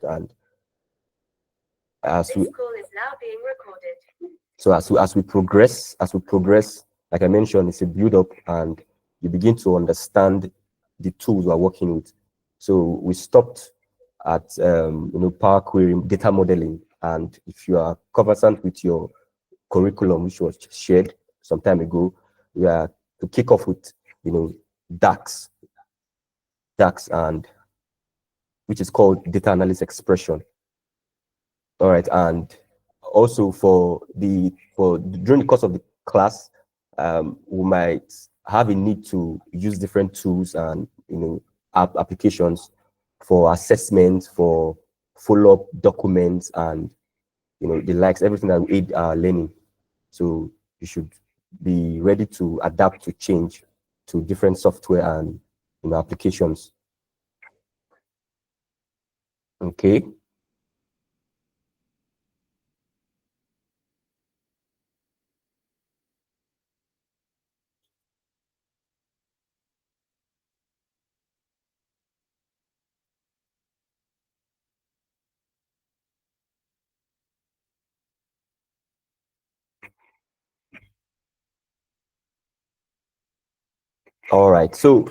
And as This call is now being recorded. so as we progress, like I mentioned, it's a build up, and you begin to understand the tools we're working with. So we stopped at Power Query, data modeling, and if you are conversant with your curriculum, which was shared some time ago, we are to kick off with DAX, and which is called data analysis expression. All right, and also during the course of the class, we might have a need to use different tools and applications for assessment, for follow-up documents, and the likes, everything that will aid our learning. So you should be ready to adapt to change to different software and applications. Okay. All right. So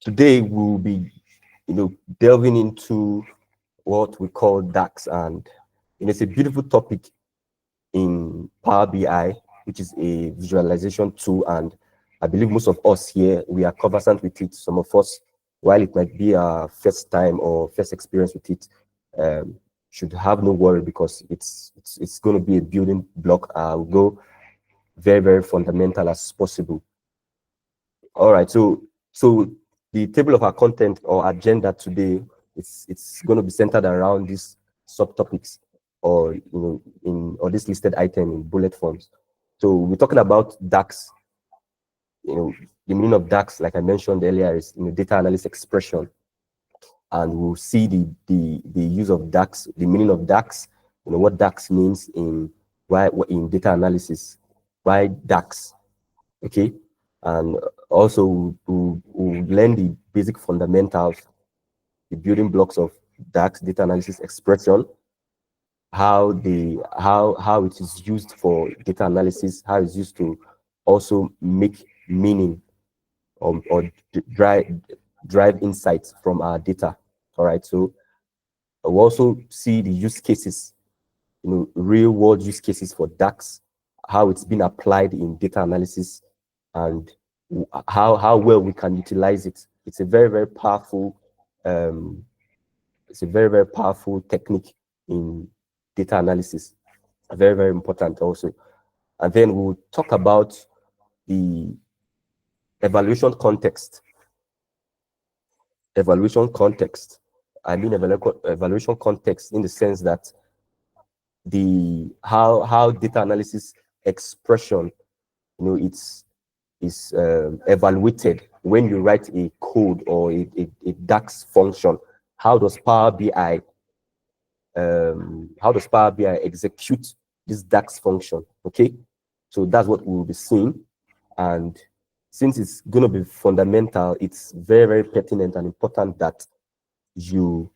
today we'll be, delving into what we call DAX, and it's a beautiful topic in Power BI, which is a visualization tool, and I believe most of us here, we are conversant with it. Some of us, while it might be our first time or first experience with it, should have no worry, because it's going to be a building block. We'll go very, very fundamental as possible. All right, so the table of our content or agenda today, it's going to be centered around these subtopics, or or this listed item in bullet forms. So we're talking about DAX. The meaning of DAX, like I mentioned earlier, is data analysis expression, and we'll see the use of DAX, the meaning of DAX, what DAX means in data analysis, why DAX, okay, and also we'll learn the basic fundamentals, the building blocks of DAX, data analysis expression, how it is used for data analysis, how it's used to also make meaning, or drive insights from our data. All right, so we'll also see the use cases, real world use cases for DAX, how it's been applied in data analysis, and how well we can utilize it. It's a very, very powerful technique in data analysis. Very, very important also. And then we'll talk about the evaluation context. I mean evaluation context in the sense that how data analysis expression, it's evaluated when you write a code or a DAX function. How does Power BI execute this DAX function? Okay, so that's what we'll be seeing, and since it's going to be fundamental, it's very, very pertinent and important that you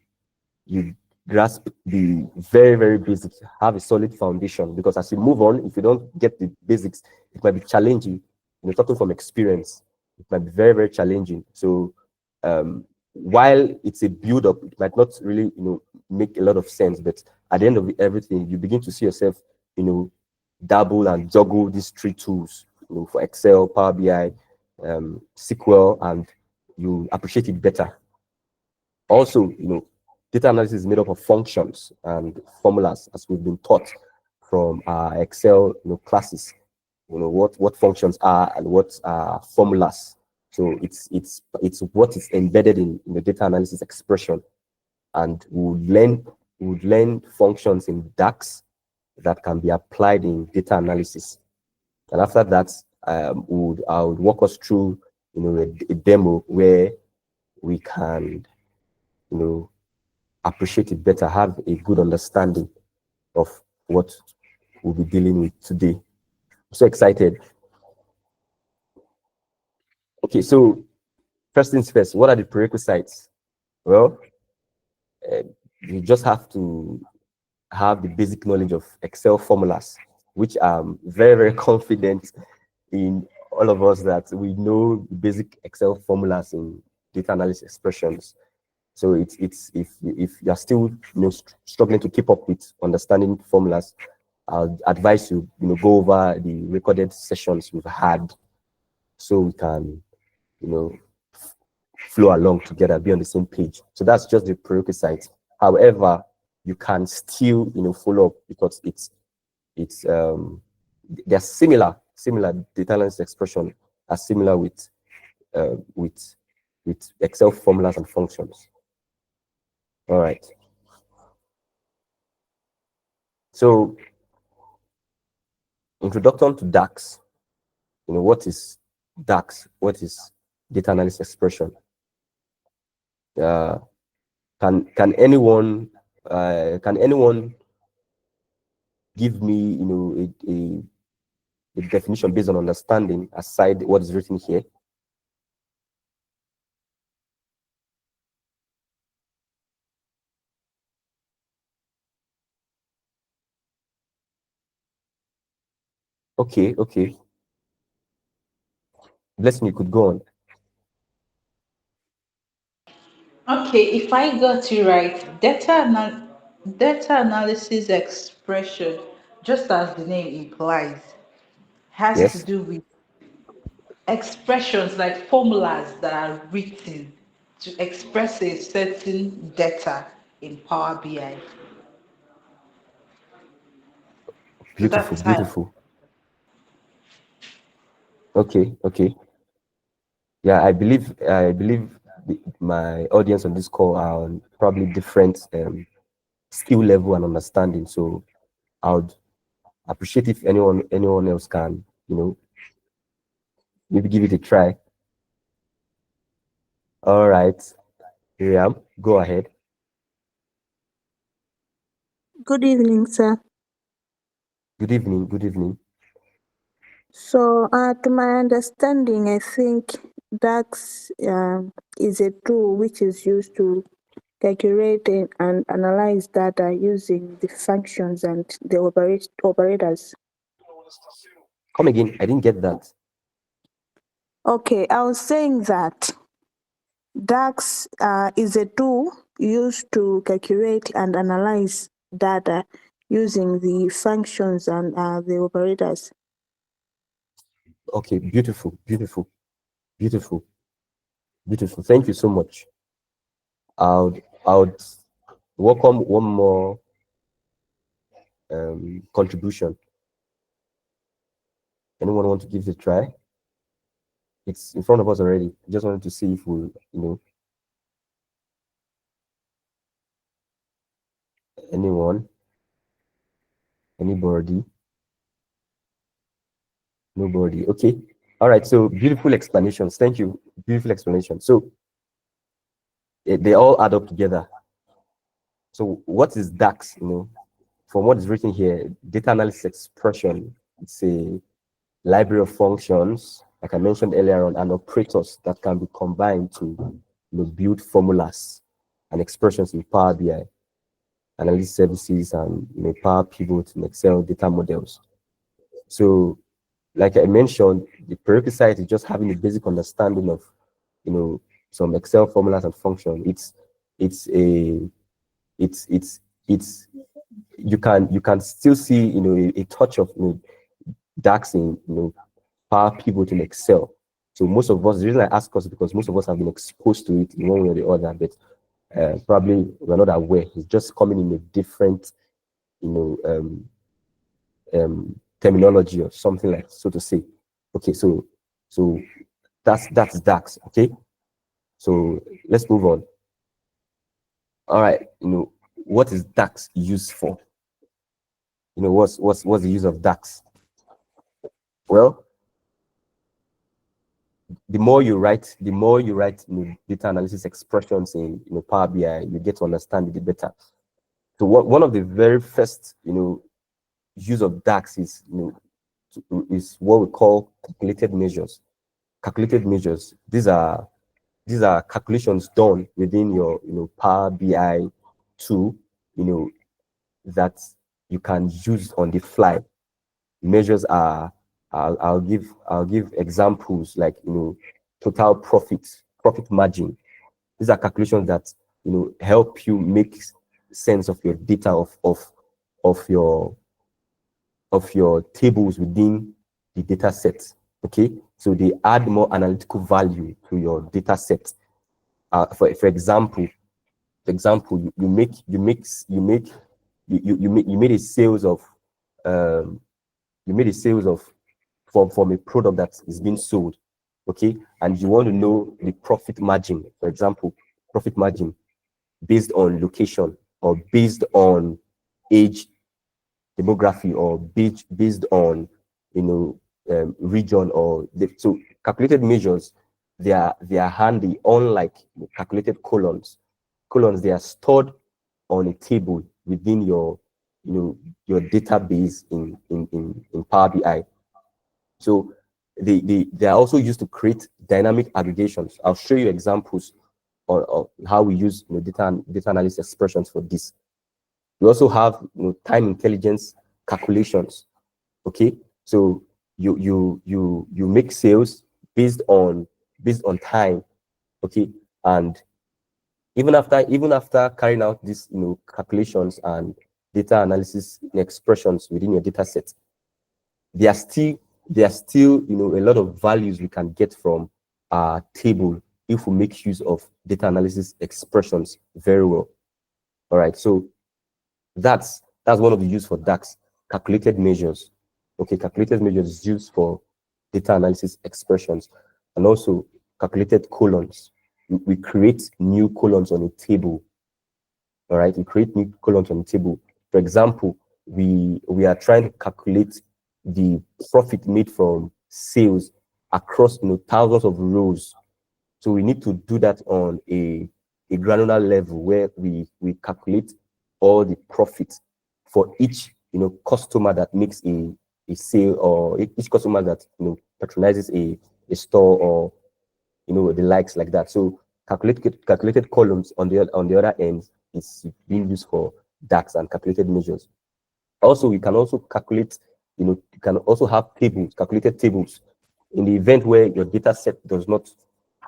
grasp the very, very basics, have a solid foundation, because as you move on, if you don't get the basics, it might be challenging. Talking from experience, it might be very, very challenging. So while it's a build up, it might not really make a lot of sense, but at the end of everything, you begin to see yourself dabble and juggle these three tools, for Excel, Power BI, SQL, and you appreciate it better. Also, data analysis is made up of functions and formulas, as we've been taught from our Excel classes. What functions are and what are formulas. So it's what is embedded in the data analysis expression, and we would learn functions in DAX that can be applied in data analysis. And after that, I would walk us through a demo where we can appreciate it better, have a good understanding of what we'll be dealing with today. I'm so excited. Okay, so first things first, what are the prerequisites? Well, you just have to have the basic knowledge of Excel formulas, which I'm very, very confident in all of us that we know the basic Excel formulas in data analysis expressions. So it's if you're still struggling to keep up with understanding formulas, I'll advise you go over the recorded sessions we've had, so we can flow along together, be on the same page. So that's just the prerequisite. However, you can still follow up, because they're similar data analysis expression are similar with Excel formulas and functions. All right. So, introduction to DAX. What is DAX? What is data analysis expression? Can anyone give me a definition based on understanding aside what is written here? Okay. Blessing, you could go on. Okay, if I got you right, data analysis expression, just as the name implies, has to Yes. do with expressions like formulas that are written to express a certain data in Power BI. So Beautiful, that's how. beautiful. Okay. Yeah, I believe my audience on this call are on probably different skill level and understanding. So I would appreciate if anyone else can, maybe give it a try. All right, Miriam, go ahead. Good evening, sir. Good evening. Good evening. So, to my understanding, I think DAX is a tool which is used to calculate and analyze data using the functions and the operators. Come again. I didn't get that. Okay, I was saying that DAX is a tool used to calculate and analyze data using the functions and the operators. Okay, beautiful. Thank you so much. I would welcome one more contribution. Anyone want to give it a try? It's in front of us already. Just wanted to see if we, anyone, anybody, nobody. Okay. All right. So beautiful explanations. Thank you. Beautiful explanation. So they all add up together. So what is DAX? From what is written here, data analysis expression. It's a library of functions, like I mentioned earlier on, and operators that can be combined to build formulas and expressions in Power BI, analysis services, and Power Pivot and Excel data models. So, like I mentioned, the prerequisite is just having a basic understanding of some Excel formulas and functions. It's you can still see a touch of DAX in Power Pivot in Excel. So most of us, the reason I ask us, because most of us have been exposed to it in one way or the other, but probably we're not aware. It's just coming in a different, terminology or something, like so to say. Okay, so that's DAX. Okay, so let's move on. All right, what is DAX used for? What's the use of DAX? Well, the more you write data analysis expressions in Power BI, you get to understand it better. So one of the very first use of DAX is what we call calculated measures. Calculated measures. These are calculations done within your Power BI tool, that you can use on the fly. Measures are, I'll give examples like, total profit margin. These are calculations that, help you make sense of your data of your tables within the data set. Okay, so they add more analytical value to your data set. For example, you made a sales of from a product that is being sold, okay, and you want to know the profit margin. For example, profit margin based on location or based on age, demography, or based on region, or so calculated measures, they are handy. Unlike calculated columns, they are stored on a table within your database in Power BI. So they are also used to create dynamic aggregations. I'll show you examples of how we use data analysis expressions for this. We also have time intelligence calculations. Okay, so you make sales based on time. Okay, and even after carrying out these calculations and data analysis expressions within your data set, there are still a lot of values we can get from our table if we make use of data analysis expressions very well. All right, so that's one of the use for DAX, calculated measures. Okay, calculated measures is used for data analysis expressions, and also calculated columns. We create new columns on a table. All right, we create new columns on the table. For example, we are trying to calculate the profit made from sales across thousands of rows. So we need to do that on a granular level, where we calculate all the profits for each customer that makes a sale, or each customer that patronizes a store, or the likes like that. So calculated columns on the other end is being used for DAX and calculated measures. Also, we can also calculate, you can also have tables, calculated tables, in the event where your data set does not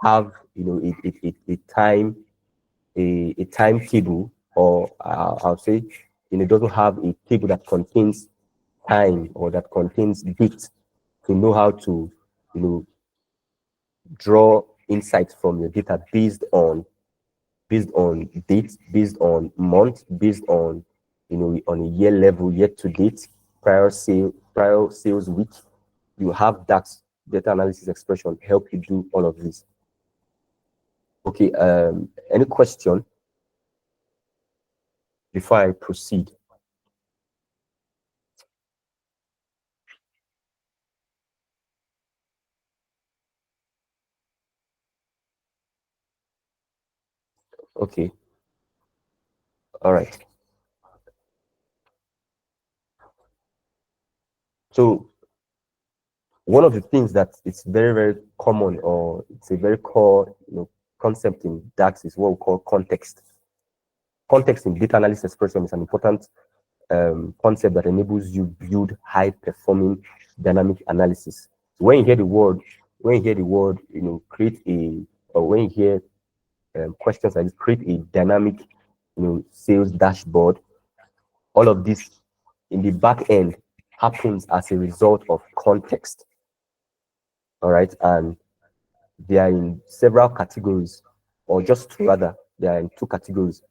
have a timetable, or I'll say it doesn't have a table that contains time or that contains date, to know how to draw insights from your data based on date, based on month, based on on a year level, year to date, prior sales week. You have DAX, data analysis expression, help you do all of this. Okay, any question before I proceed? Okay, all right. So one of the things that it's very, very common, or it's a very core concept in DAX, is what we call context. Context in data analysis expression is an important concept that enables you build high performing dynamic analysis. So when you hear the word, create a, or when you hear questions like this, create a dynamic sales dashboard, all of this in the back end happens as a result of context. All right, and they are in several categories, or just two rather, they are in two categories.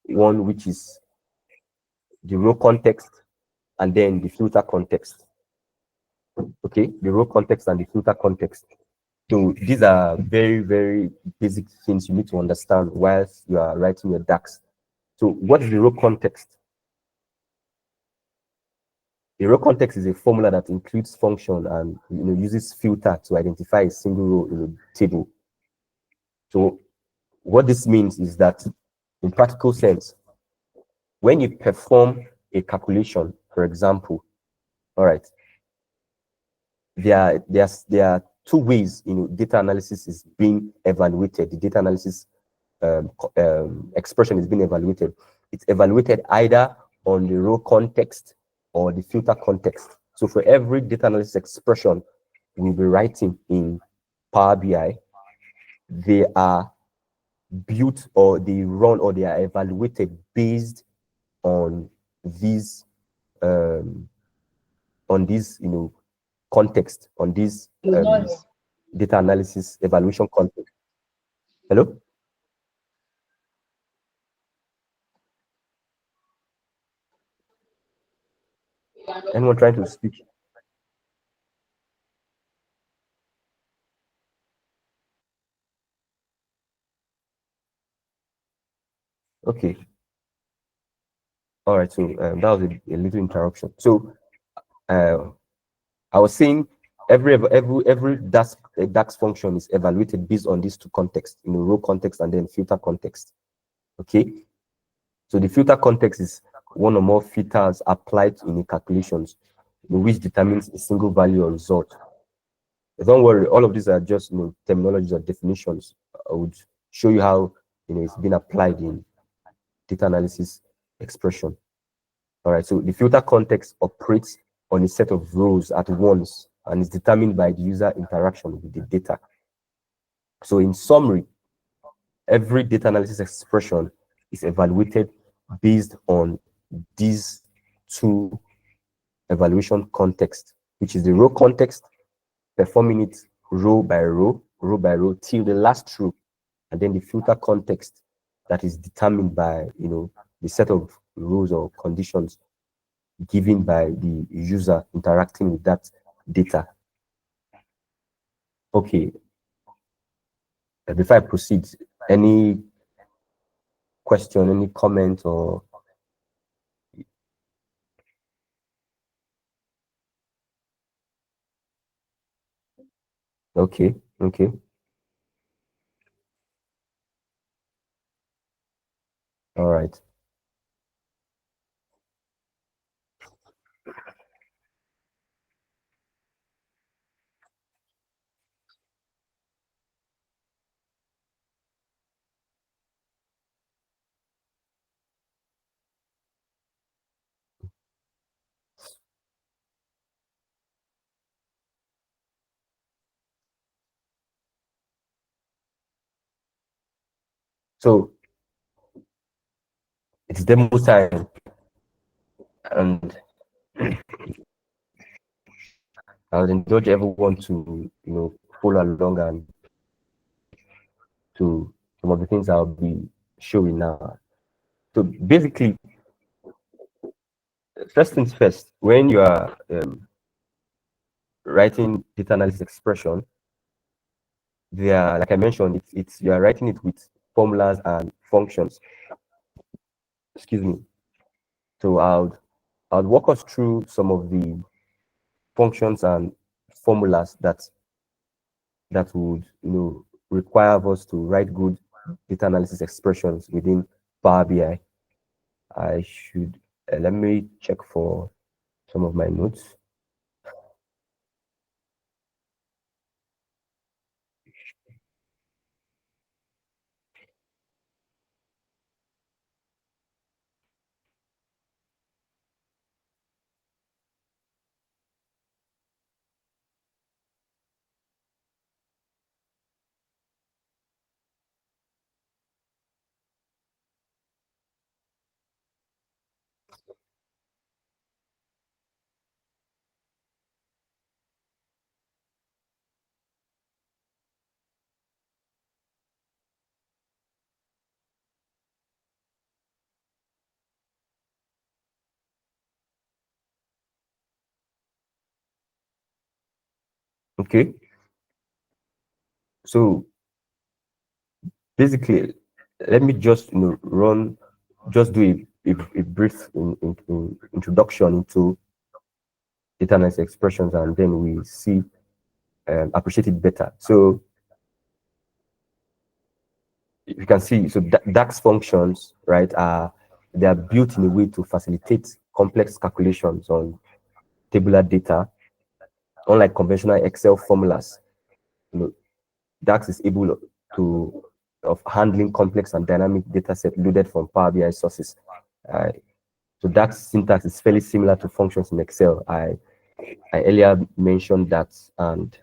One which is the raw context, and then the filter context. Okay, the raw context and the filter context. So these are very, very basic things you need to understand whilst you are writing your DAX. So what is the raw context? The raw context is a formula that includes function and uses filter to identify a single row in a table. So what this means is that, in practical sense, when you perform a calculation, for example, all right, there are two ways data analysis is being evaluated. The data analysis expression is being evaluated, it's evaluated either on the row context or the filter context. So for every data analysis expression we'll be writing in Power BI, they are built or they run or they are evaluated based on these context, on this data analysis evaluation context. Hello? Anyone trying to speak? Okay. All right. So that was a little interruption. So I was saying every DAX function is evaluated based on these two contexts, row context and then filter context. Okay. So the filter context is one or more filters applied in the calculations, which determines a single value or result. Don't worry, all of these are just terminologies or definitions. I would show you how it's been applied in data analysis expression. All right, so the filter context operates on a set of rows at once and is determined by the user interaction with the data. So in summary, every data analysis expression is evaluated based on these two evaluation contexts, which is the row context, performing it row by row till the last row, and then the filter context that is determined by the set of rows or conditions given by the user interacting with that data. Okay. Before I proceed, any question, any comment, or okay. All right. So it's demo time, and I would encourage everyone to follow along and to some of the things I'll be showing now. So basically, first things first, when you are writing data analysis expression, they are, like I mentioned, it's you are writing it with formulas and functions. Excuse me. So I'll walk us through some of the functions and formulas that would require us to write good data analysis expressions within Power BI. I should let me check for some of my notes. Okay. So basically, let me just do a brief introduction into data analysis expressions, and then we see appreciate it better. So you can see, so DAX functions, right, they are built in a way to facilitate complex calculations on tabular data. Unlike conventional Excel formulas, DAX is able to of handling complex and dynamic data set loaded from Power BI sources. So DAX syntax is fairly similar to functions in Excel. I earlier mentioned that, and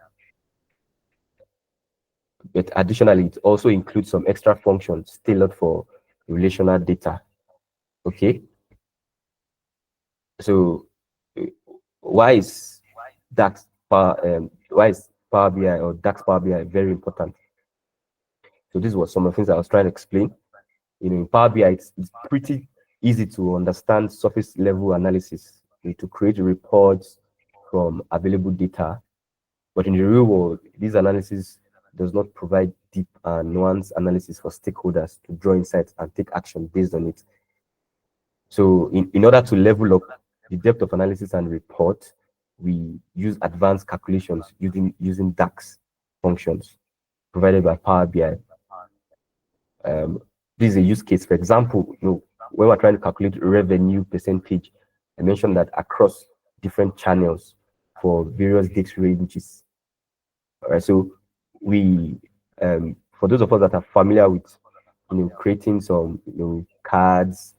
but additionally, it also includes some extra functions tailored for relational data. Okay, so why is why is Power BI or DAX Power BI very important? So this was some of the things I was trying to explain. In Power BI, it's pretty easy to understand surface level analysis, to create reports from available data. But in the real world, this analysis does not provide deep and nuanced analysis for stakeholders to draw insights and take action based on it. So in order to level up the depth of analysis and report, we use advanced calculations using DAX functions provided by Power BI. This is a use case. For example, when we're trying to calculate revenue percentage, I mentioned that across different channels for various date ranges. All right, so we, for those of us that are familiar with, creating some, cards,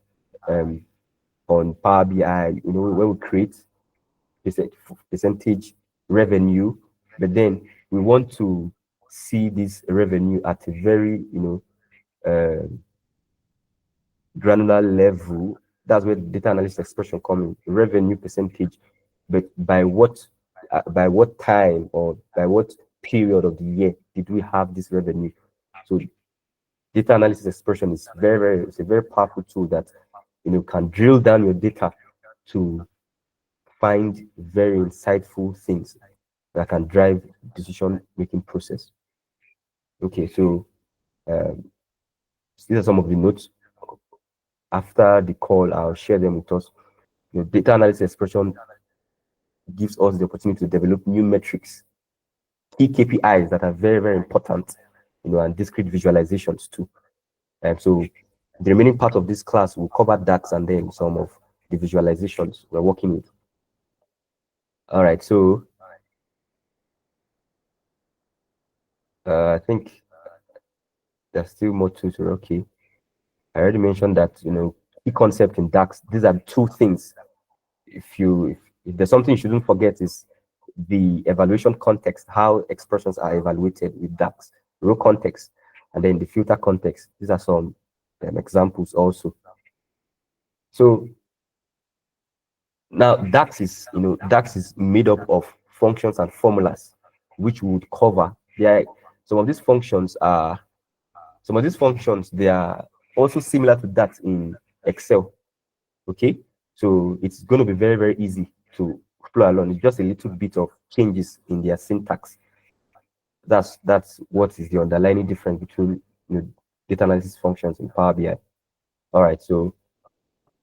on Power BI, when we create percentage revenue, but then we want to see this revenue at a very, granular level. That's where the data analysis expression comes in, revenue percentage, but by what time or by what period of the year did we have this revenue? So data analysis expression is it's a very powerful tool that can drill down your data to find very insightful things that can drive decision making process. Okay, so these are some of the notes. After the call, I'll share them with us. Data analysis expression gives us the opportunity to develop new metrics, key KPIs that are very important, and discrete visualizations too. So the remaining part of this class will cover DAX and then some of the visualizations we're working with. All right, so I think there's still more to it. Okay, I already mentioned that, key concept in DAX. These are two things. If there's something you shouldn't forget, is the evaluation context, how expressions are evaluated with DAX, row context, and then the filter context. These are some examples also. So now DAX is made up of functions and formulas, which would cover. Some of these functions, they are also similar to that in Excel. Okay, so it's going to be very easy to flow along. It's just a little bit of changes in their syntax. That's what is the underlying difference between data analysis functions in Power BI. All right, so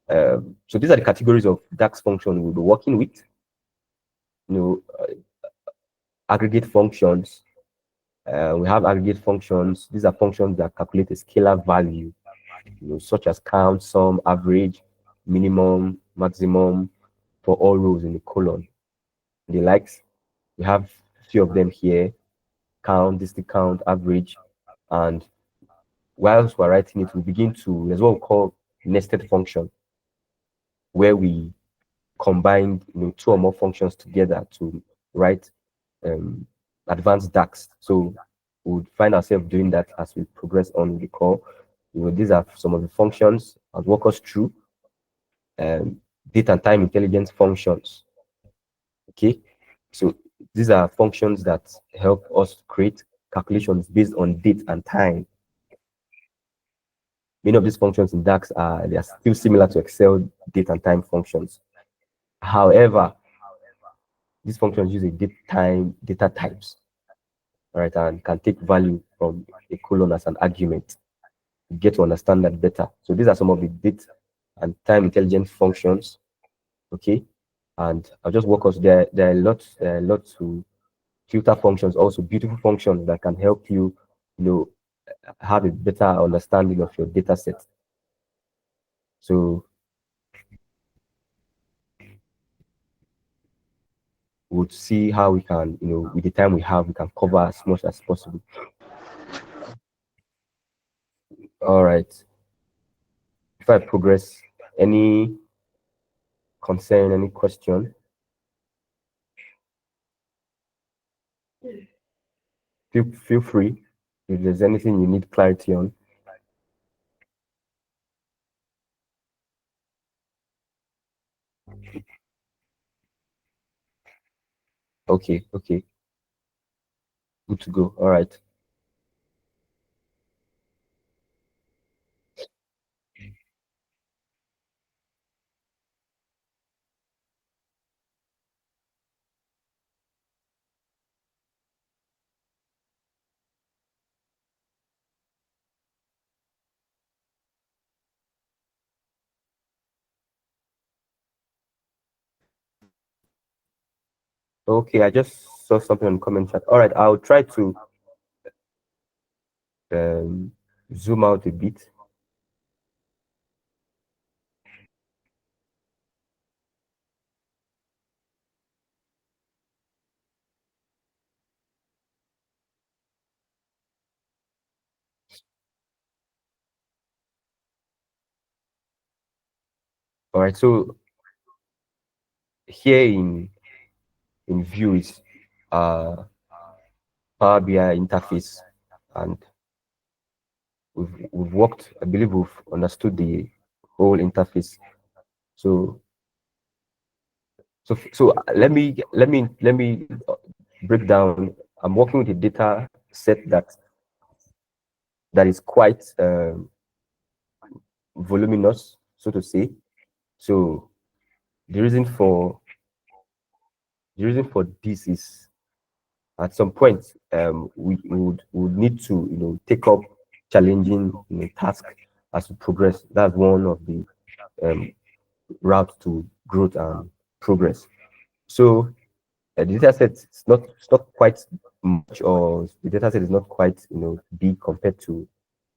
so these are the categories of DAX function we'll be working with. Aggregate functions. We have aggregate functions. These are functions that calculate a scalar value, such as count, sum, average, minimum, maximum for all rows in the column. The likes, we have a few of them here: count, district count, average, and whilst we're writing it, we begin to, there's what we call nested function, where we combine two or more functions together to write advanced DAX. So we would find ourselves doing that as we progress on the call. These are some of the functions. I'll walk us through data and time intelligence functions. Okay, so these are functions that help us create calculations based on date and time. Many of these functions in DAX they are still similar to Excel date and time functions. However, these functions use a data types, right, and can take value from a colon as an argument. You get to understand that better. So these are some of the date and time intelligence functions. Okay, and I'll just walk us there. There are a lot to filter functions, also beautiful functions that can help you, have a better understanding of your data set. So we'll see how we can, with the time we have, we can cover as much as possible. All right. Before I progress, any concern, any question? Feel free if there's anything you need clarity on. Okay, okay. Good to go. All right. Okay, I just saw something on the comment chat. All right, I'll try to um, zoom out a bit. All right, so here in view is Power BI interface, and we've worked. I believe we've understood the whole interface. So let me break down. I'm working with a data set that is quite voluminous, so to say. So the reason for this is at some point we would need to take up challenging tasks as we progress. That's one of the um, routes to growth and progress. So the data set is not quite much, or the data set is not quite big compared to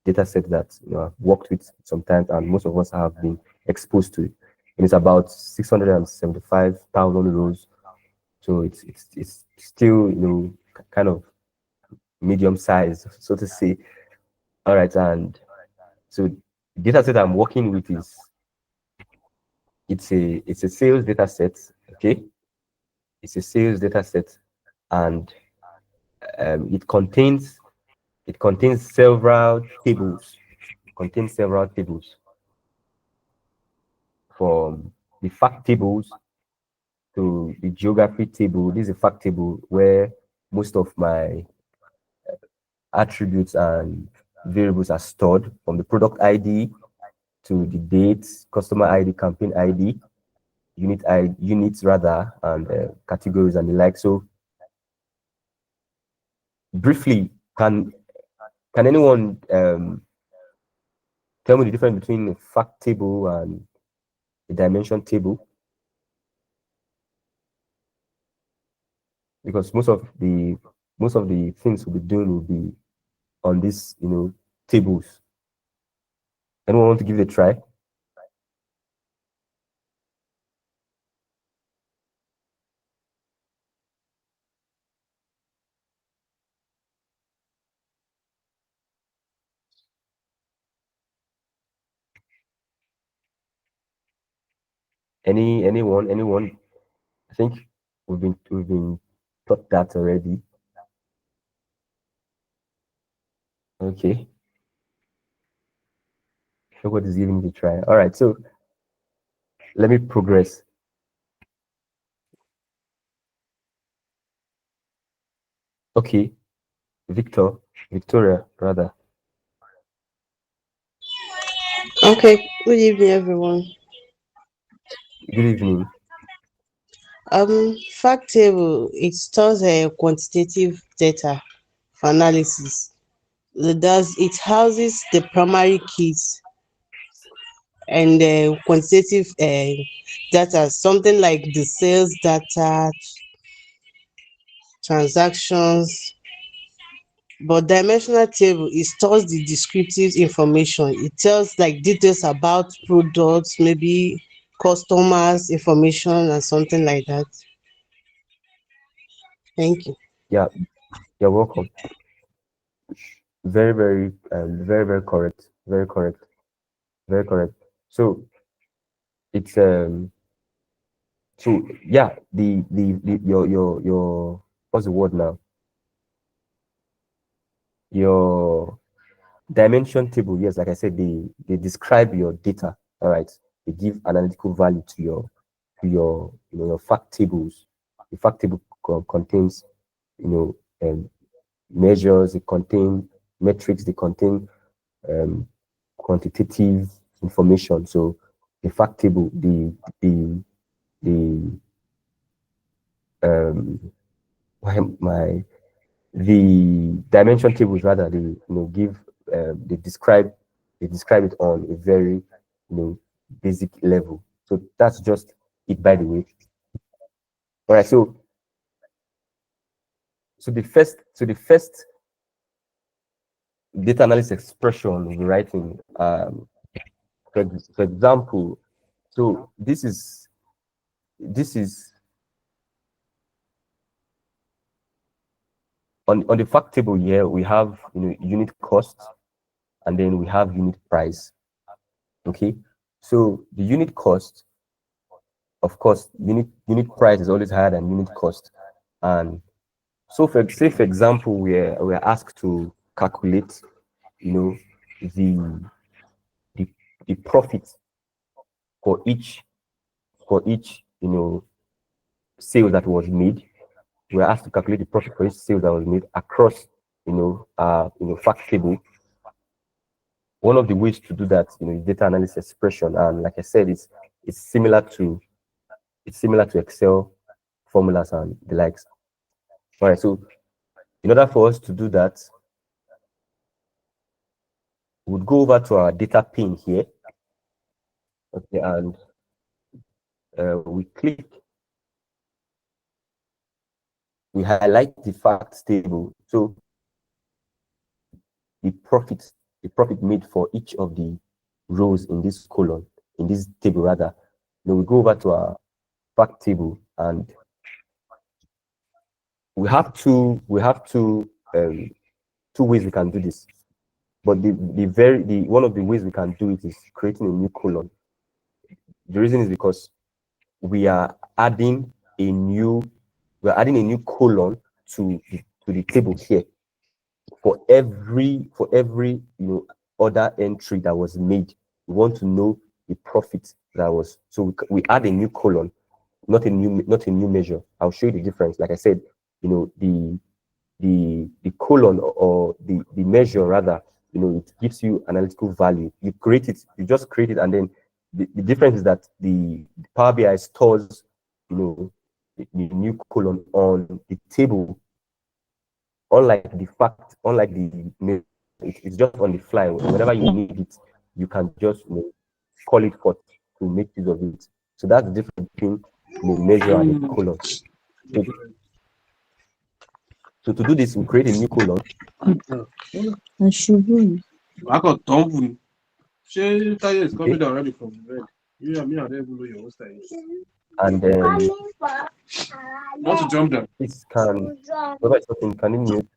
data set that I've worked with sometimes, and most of us have been exposed to it. And it's about 675,000 rows. So it's still kind of medium size, so to say. All right, and so the data set I'm working with is it's a sales data set. Okay, it's a sales data set, and it contains several tables. It contains several tables, from the fact tables to the geography table. This is a fact table where most of my attributes and variables are stored, from the product ID to the dates, customer ID, campaign ID, units rather, and categories and the like. So briefly, can anyone tell me the difference between a fact table and a dimension table? Because most of the things we'll be doing will be on these tables. Anyone want to give it a try? Anyone? I think we've been taught that already. Okay, nobody's giving it a try. All right, so let me progress. Okay, Victoria, rather. Okay, good evening, everyone. Good evening. Fact table, it stores a quantitative data for analysis. It houses the primary keys and quantitative data, something like the sales data, transactions. But dimensional table, it stores the descriptive information. It tells like details about products, maybe customers information and something like that. Thank you. Yeah, you're welcome. Very, very, very, very correct. Very correct. Very correct. So it's so yeah, the your what's the word now? Your dimension table, yes, like I said, they describe your data. All right. They give analytical value to your your fact tables. The fact table contains measures, it contains metrics, they contain quantitative information. So the fact table, the why am my the dimension tables rather, they give they describe it on a very basic level. So that's just it, by the way. All right, so the first data analysis expression we're writing, for example, so this is on the fact table here. We have unit cost, and then we have unit price. Okay, so the unit cost, of course, unit price is always higher than unit cost. And so for example, we're asked to calculate the the profit for each sale that was made. We're asked to calculate the profit for each sale that was made across fact table. One of the ways to do that is data analysis expression, and like I said, it's similar to Excel formulas and the likes. All right, so in order for us to do that, we'll go over to our data pane here. Okay, and we highlight the facts table. So the profit made for each of the rows in this column, in this table rather. Then we go over to our fact table, and we have two ways we can do this. But one of the ways we can do it is creating a new column. The reason is because we are adding a new column to the table here for every other entry that was made. We want to know the profit that was, so we add a new column, not a new measure. I'll show you the difference. Like I said, the column, or the measure rather, it gives you analytical value. You just create it, and then the difference is that the Power BI stores the new column on the table, unlike the it's just on the fly. Whenever you need it, you can just call it forth to make use of it. So that's the difference between measure and the column. So to do this, we create a new column. I got Tom. She is coming already from red. You and me are able to your style. And then want to jump down. This can whoever is talking, can you mute?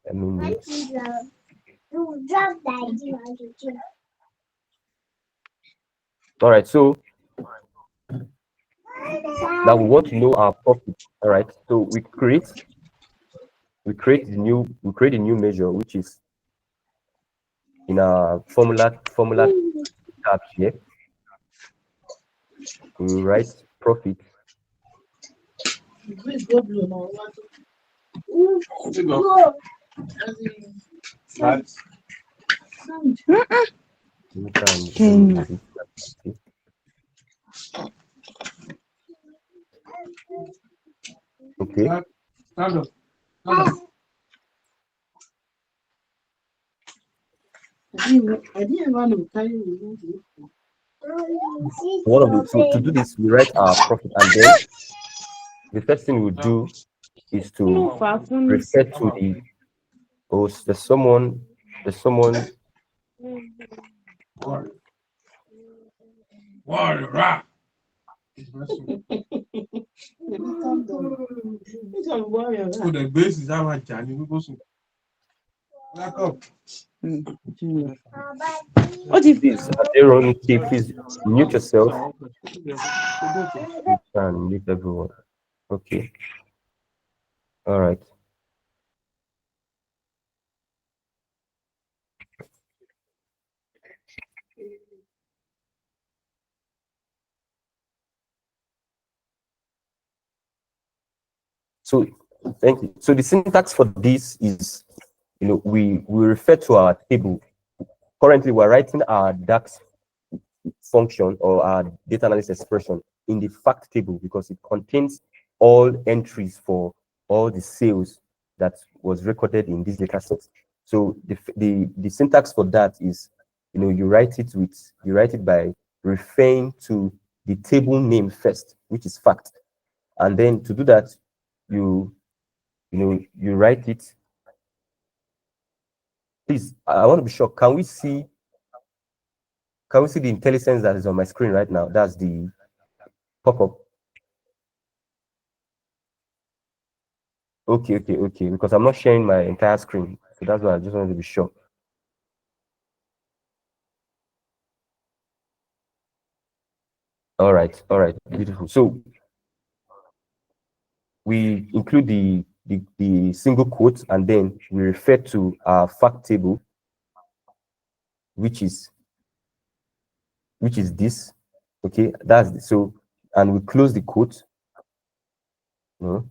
I mean, all right, so now we want to know our profit. All right, so we create a new measure, which is in our formula tab here. We write profit. Okay. Stand up. I didn't want to tell you. So to do this, we write our profit, and then the first thing we do is to refer to the there's someone The base is how much. What if Please, Aaron, please mute yourself. You can mute everyone. Okay. All right. So thank you. So the syntax for this is, we refer to our table. Currently, we're writing our DAX function or our data analysis expression in the fact table because it contains all entries for all the sales that was recorded in this data set. So the syntax for that is, you write it by referring to the table name first, which is fact, and then to do that, you write it. Please, I want to be sure. Can we see the IntelliSense that is on my screen right now? That's the pop-up. Okay, because I'm not sharing my entire screen, so that's why I just wanted to be sure. All right, beautiful. So we include the single quote, and then we refer to our fact table, which is this. Okay, so, and we close the quote. And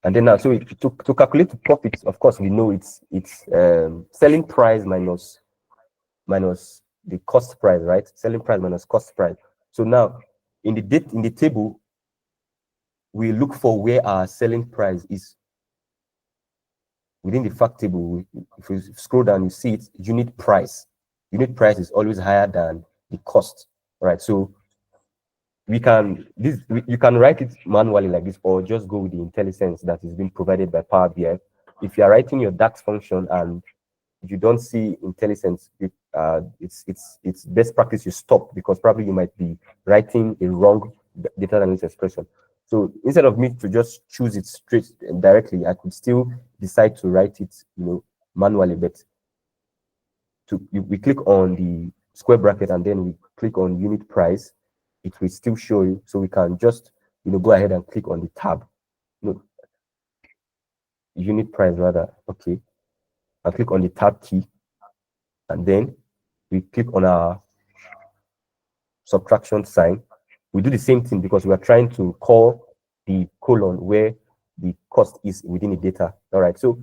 then now, so to calculate the profits, of course, we know it's selling price minus the cost price, right? Selling price minus cost price. So now, in the table, we look for where our selling price is. Within the fact table, if you scroll down, you see it, unit price. Unit price is always higher than the cost, right? So you can write it manually like this, or just go with the IntelliSense that is being provided by Power BI. If you are writing your DAX function and you don't see IntelliSense, it's best practice you stop, because probably you might be writing a wrong data analysis expression. So instead of me to just choose it straight and directly, I could still decide to write it, manually. But we click on the square bracket and then we click on unit price, it will still show you. So we can just go ahead and click on the tab, unit price rather. Okay, I click on the tab key, and then we click on our subtraction sign. We do the same thing because we are trying to call the colon where the cost is within the data. All right, so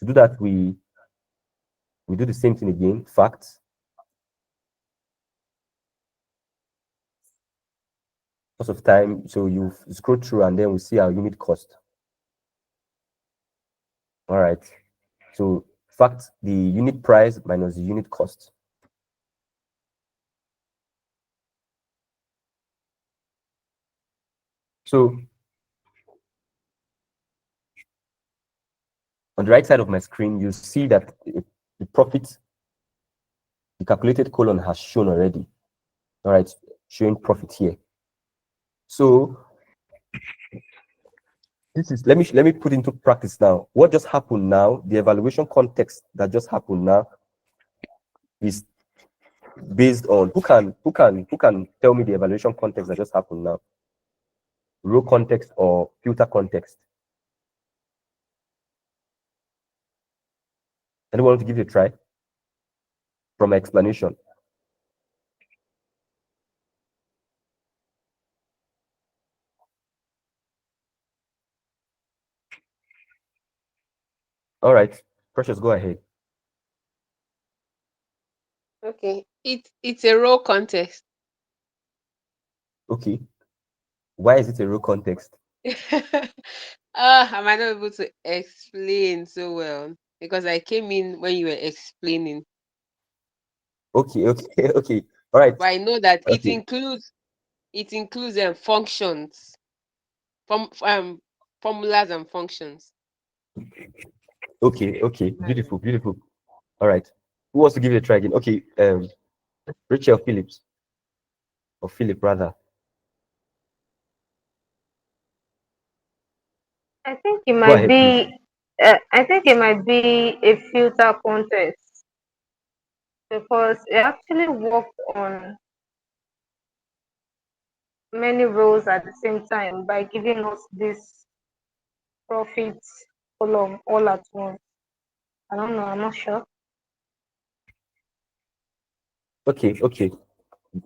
to do that, we do the same thing again, facts. Cost of time, so you scroll through and then we see our unit cost. All right, so fact, the unit price minus the unit cost. So on the right side of my screen, you see that the profit, the calculated column has shown already. All right, showing profit here. So this is, let me put into practice now. What just happened now, the evaluation context that just happened now is based on who can tell me the evaluation context that just happened now? Row context or filter context? Anyone want to give it a try from my explanation? All right, Precious, go ahead. Okay, it's a row context. Okay, why is it a row context? I might not be able to explain so well because I came in when you were explaining. Okay, okay. All right. But I know that it Okay. includes functions, formulas and functions. Okay. Beautiful. All right. Who wants to give it a try again? Okay, Rachel Phillips, or Philip rather. I think it Go might ahead, please. be I think it might be a filter contest because it actually worked on many rows at the same time by giving us this profit column all at once. I don't know, I'm not sure. Okay, okay.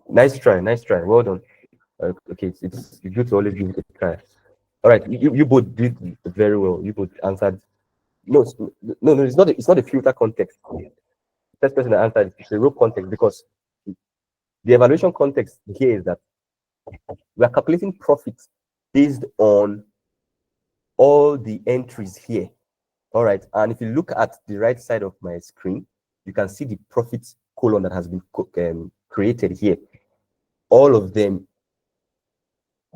Nice try, nice try. Well done. Okay, it's good to always give it a try. All right, you both did very well. You both answered. No, no, it's not a filter context. First person that answered it's a row context because the evaluation context here is that we are calculating profits based on all the entries here. All right, and if you look at the right side of my screen, you can see the profit column that has been created here. All of them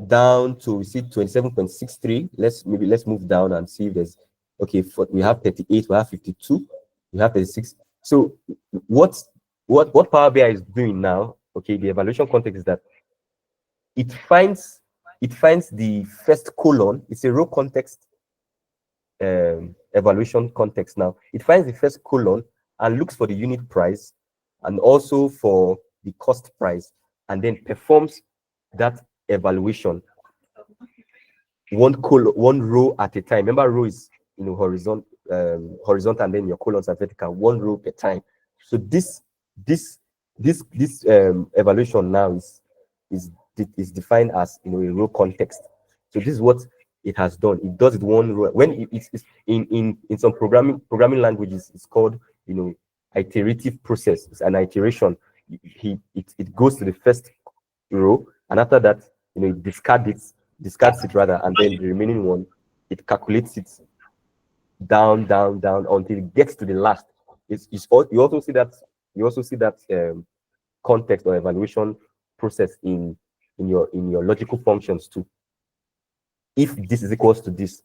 down to we see 27.63. Let's move down and see if there's okay. We have 38, we have 52, we have 36. So what Power BI is doing now, okay, the evaluation context is that it finds the first column. It's a row context evaluation context now. It finds the first column and looks for the unit price and also for the cost price, and then performs that evaluation one row at a time. Remember, row is horizontal, and then your columns are vertical, one row per time. So this evaluation now is defined as a row context. So this is what it has done. It does it one row. When it's in some programming languages, it's called iterative process. It's an iteration. It goes to the first row, and after that, it discards it rather, and then the remaining one, it calculates it down until it gets to the last. You also see that context or evaluation process in your logical functions too. If this is equals to this,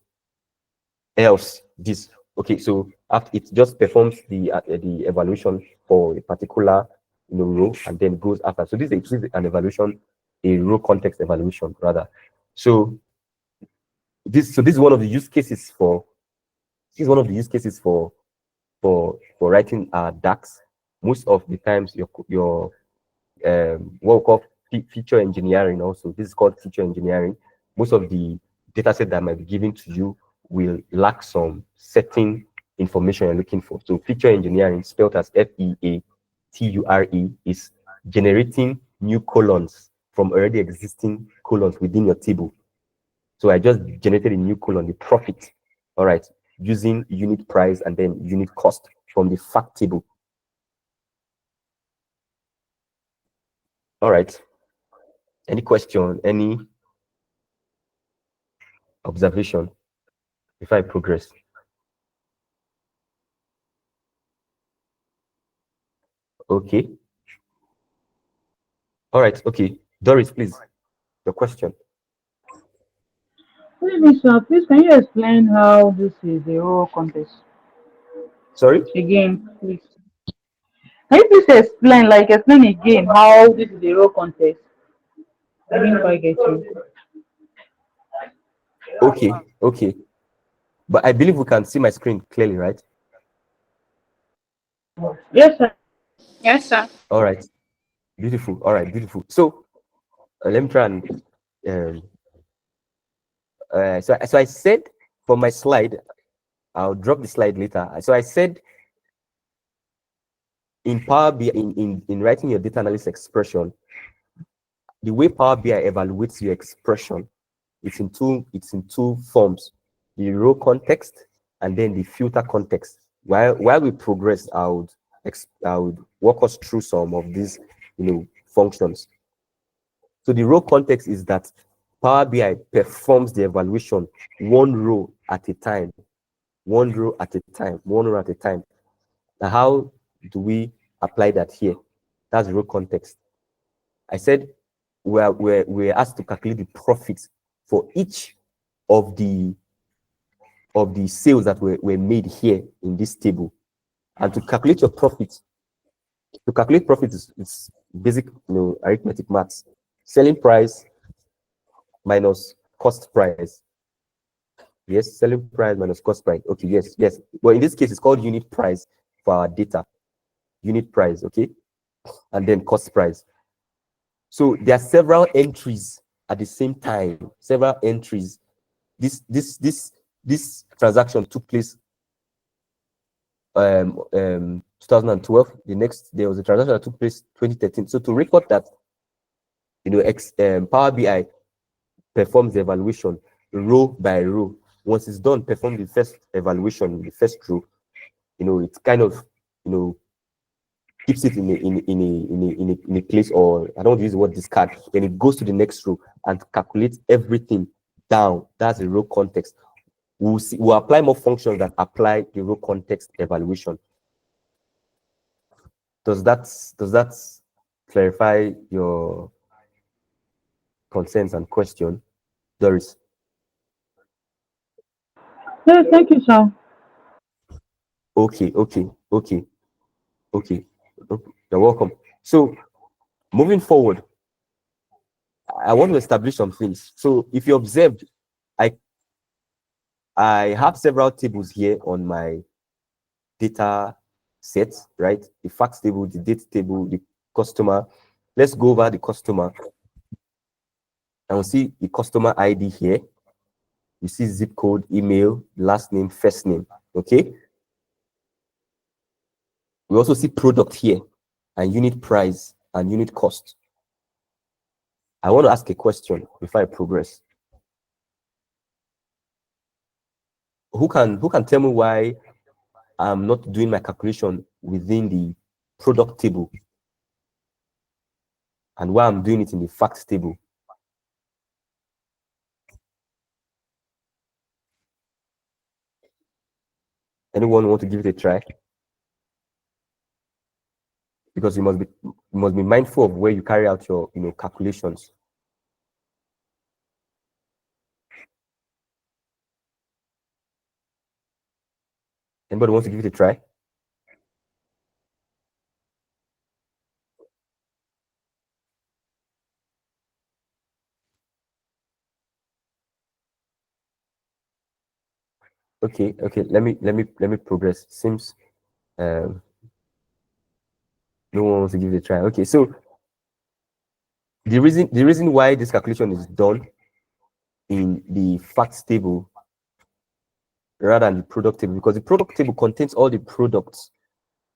else this. Okay, so after it just performs the evaluation for a particular row, and then goes after. So this is an evaluation, a row context evaluation rather. So this is one of the use cases for writing DAX. Most of the times your what we call feature engineering also. This is called feature engineering. Most of the data set that might be given to you will lack some certain information you're looking for. So feature engineering, spelled as FEATURE, is generating new columns from already existing columns within your table. So I just generated a new column, the profit, all right, using unit price and then unit cost from the fact table. All right. Any question, any observation before I progress? Okay. All right. Okay. Doris, please, your question. Good evening, sir. Please, can you explain how this is a raw contest? Sorry? Again, please. Can you please explain again how this is a raw contest? I didn't quite get you. Okay. Okay. But I believe we can see my screen clearly, right? Yes, sir. Yes, sir. All right. Beautiful. All right. Beautiful. So let me try and so I said for my slide, I'll drop the slide later. So I said in Power BI, in writing your data analysis expression, the way Power BI evaluates your expression, it's in two forms: the row context and then the filter context. While we progress, I would walk us through some of these functions. So the row context is that Power BI performs the evaluation one row at a time, one row at a time, one row at a time. Now, how do we apply that here? That's the row context. I said we're asked to calculate the profits for each of the sales that were made here in this table. And to calculate your profit, is basic arithmetic maths. Selling price minus cost price. Yes, selling price minus cost price. Okay, yes, yes. But in this case, it's called unit price for our data. Unit price, okay, and then cost price. So there are several entries at the same time. Several entries. This transaction took place 2012. The next there was a transaction that took place 2013. So to record that, Power BI performs the evaluation row by row. Once it's done, perform the first evaluation, the first row. It's kind of keeps it in a place, or I don't want to use the word discard. Then it goes to the next row and calculates everything down. That's the row context. We'll apply more functions that apply the row context evaluation. Does that clarify your concerns and question, Doris? No, thank you, sir. Okay. You're welcome. So moving forward, I want to establish some things. So if you observed, I have several tables here on my data set, right? The facts table, the date table, the customer. Let's go over the customer. And we'll see the customer ID here. You see zip code, email, last name, first name. Okay. We also see product here and unit price and unit cost. I want to ask a question before I progress. Who can tell me why I'm not doing my calculation within the product table and why I'm doing it in the facts table? Anyone want to give it a try? Because you must be mindful of where you carry out your calculations. Anybody wants to give it a try? Okay. Let me progress. Seems no one wants to give it a try. Okay, so the reason why this calculation is done in the facts table rather than the product table, because the product table contains all the products.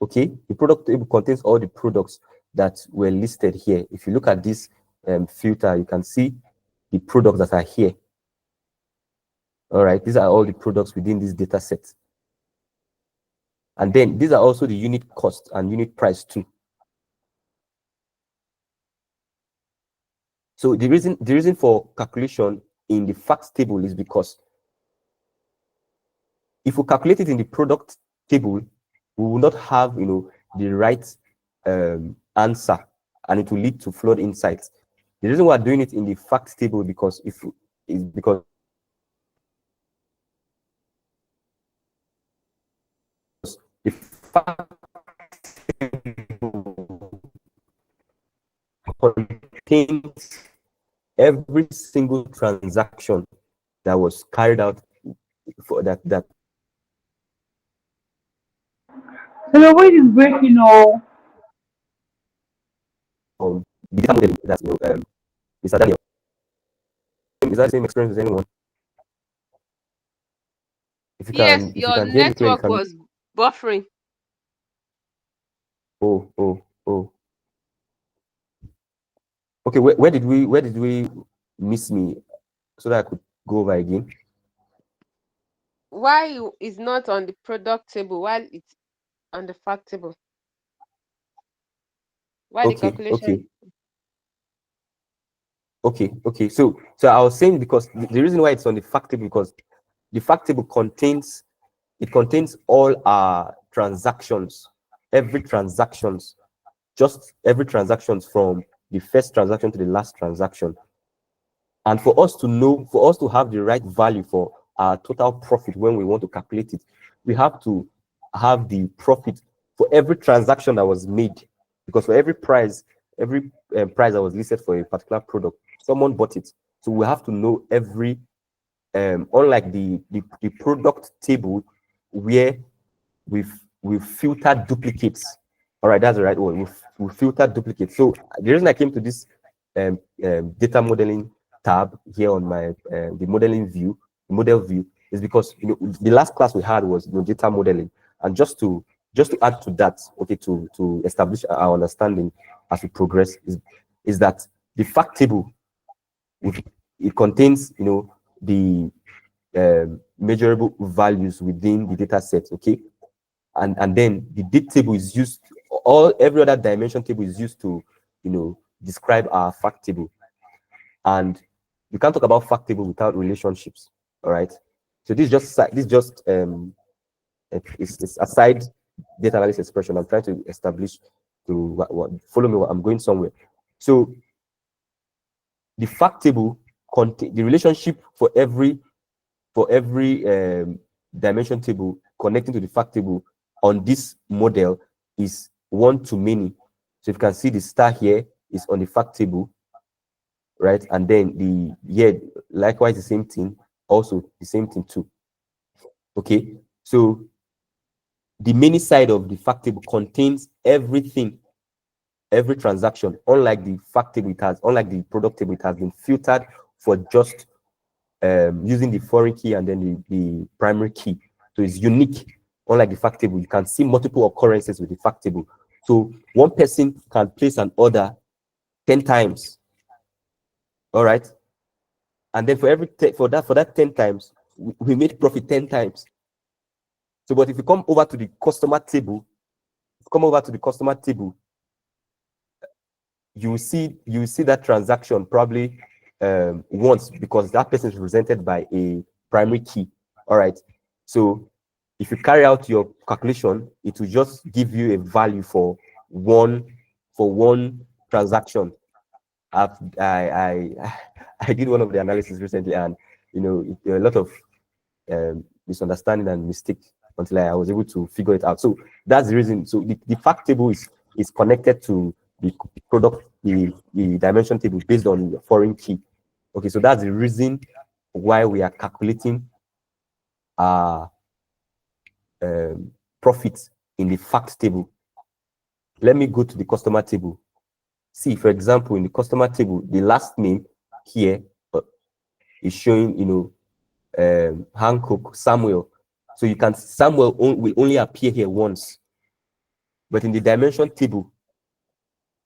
Okay, the product table contains all the products that were listed here. If you look at this filter, you can see the products that are here. All right, these are all the products within this data set. And then these are also the unit cost and unit price too. So the reason for calculation in the facts table is because if we calculate it in the product table, we will not have the right answer, and it will lead to flawed insights. The reason we're doing it in the facts table because because the fact contains every single transaction that was carried out for that. So your voice is breaking, oh. The data model that Mr. Daniel, is that the same experience with anyone? If you Yes, if you your can hear me clearly, network was buffering. oh. Okay, where did we miss me so that I could go over again? Why is not on the product table while it's on the fact table? Why the calculation? Okay. So I was saying because the reason why it's on the fact table, because the fact table contains all our transactions, every transactions, just every transactions from the first transaction to the last transaction. And for us to have the right value for our total profit when we want to calculate it, we have to have the profit for every transaction that was made. Because for every price that was listed for a particular product, someone bought it. So we have to know every unlike the product table where we've filtered duplicates. All right, that's the right word. We've filtered duplicates. So the reason I came to this data modeling tab here on my the modeling view, model view, is because the last class we had was data modeling, and just to add to that, okay, to establish our understanding as we progress, is that the fact table, it contains the measurable values within the data set, okay, and then the date table is used, every other dimension table is used to describe our fact table. And you can't talk about fact table without relationships. All right, so this just it's a side data analysis expression I'm trying to establish to follow me, I'm going somewhere. So the fact table contain the relationship for every dimension table connecting to the fact table on this model is 1 to many. So if you can see, the star here is on the fact table, right? And then likewise the same thing, also the same thing too. Okay, so the many side of the fact table contains everything, every transaction. Unlike the fact table, unlike the product table, it has been filtered for just using the foreign key and then the primary key. So it's unique. Unlike the fact table, you can see multiple occurrences with the fact table. So one person can place an order 10 times. All right. And then for that 10 times, we made profit 10 times. So, but if you come over to the customer table, you will see that transaction probably once, because that person is represented by a primary key. All right. So if you carry out your calculation, it will just give you a value for one transaction. I did one of the analysis recently, and there are a lot of misunderstanding and mistake until I was able to figure it out. So that's the reason. So the fact table is connected to the product, the dimension table based on the foreign key. Okay, so that's the reason why we are calculating our profits in the fact table. Let me go to the customer table. See, for example, in the customer table, the last name here is showing, Hancock, Samuel. So you can, Samuel will only appear here once. But in the dimension table,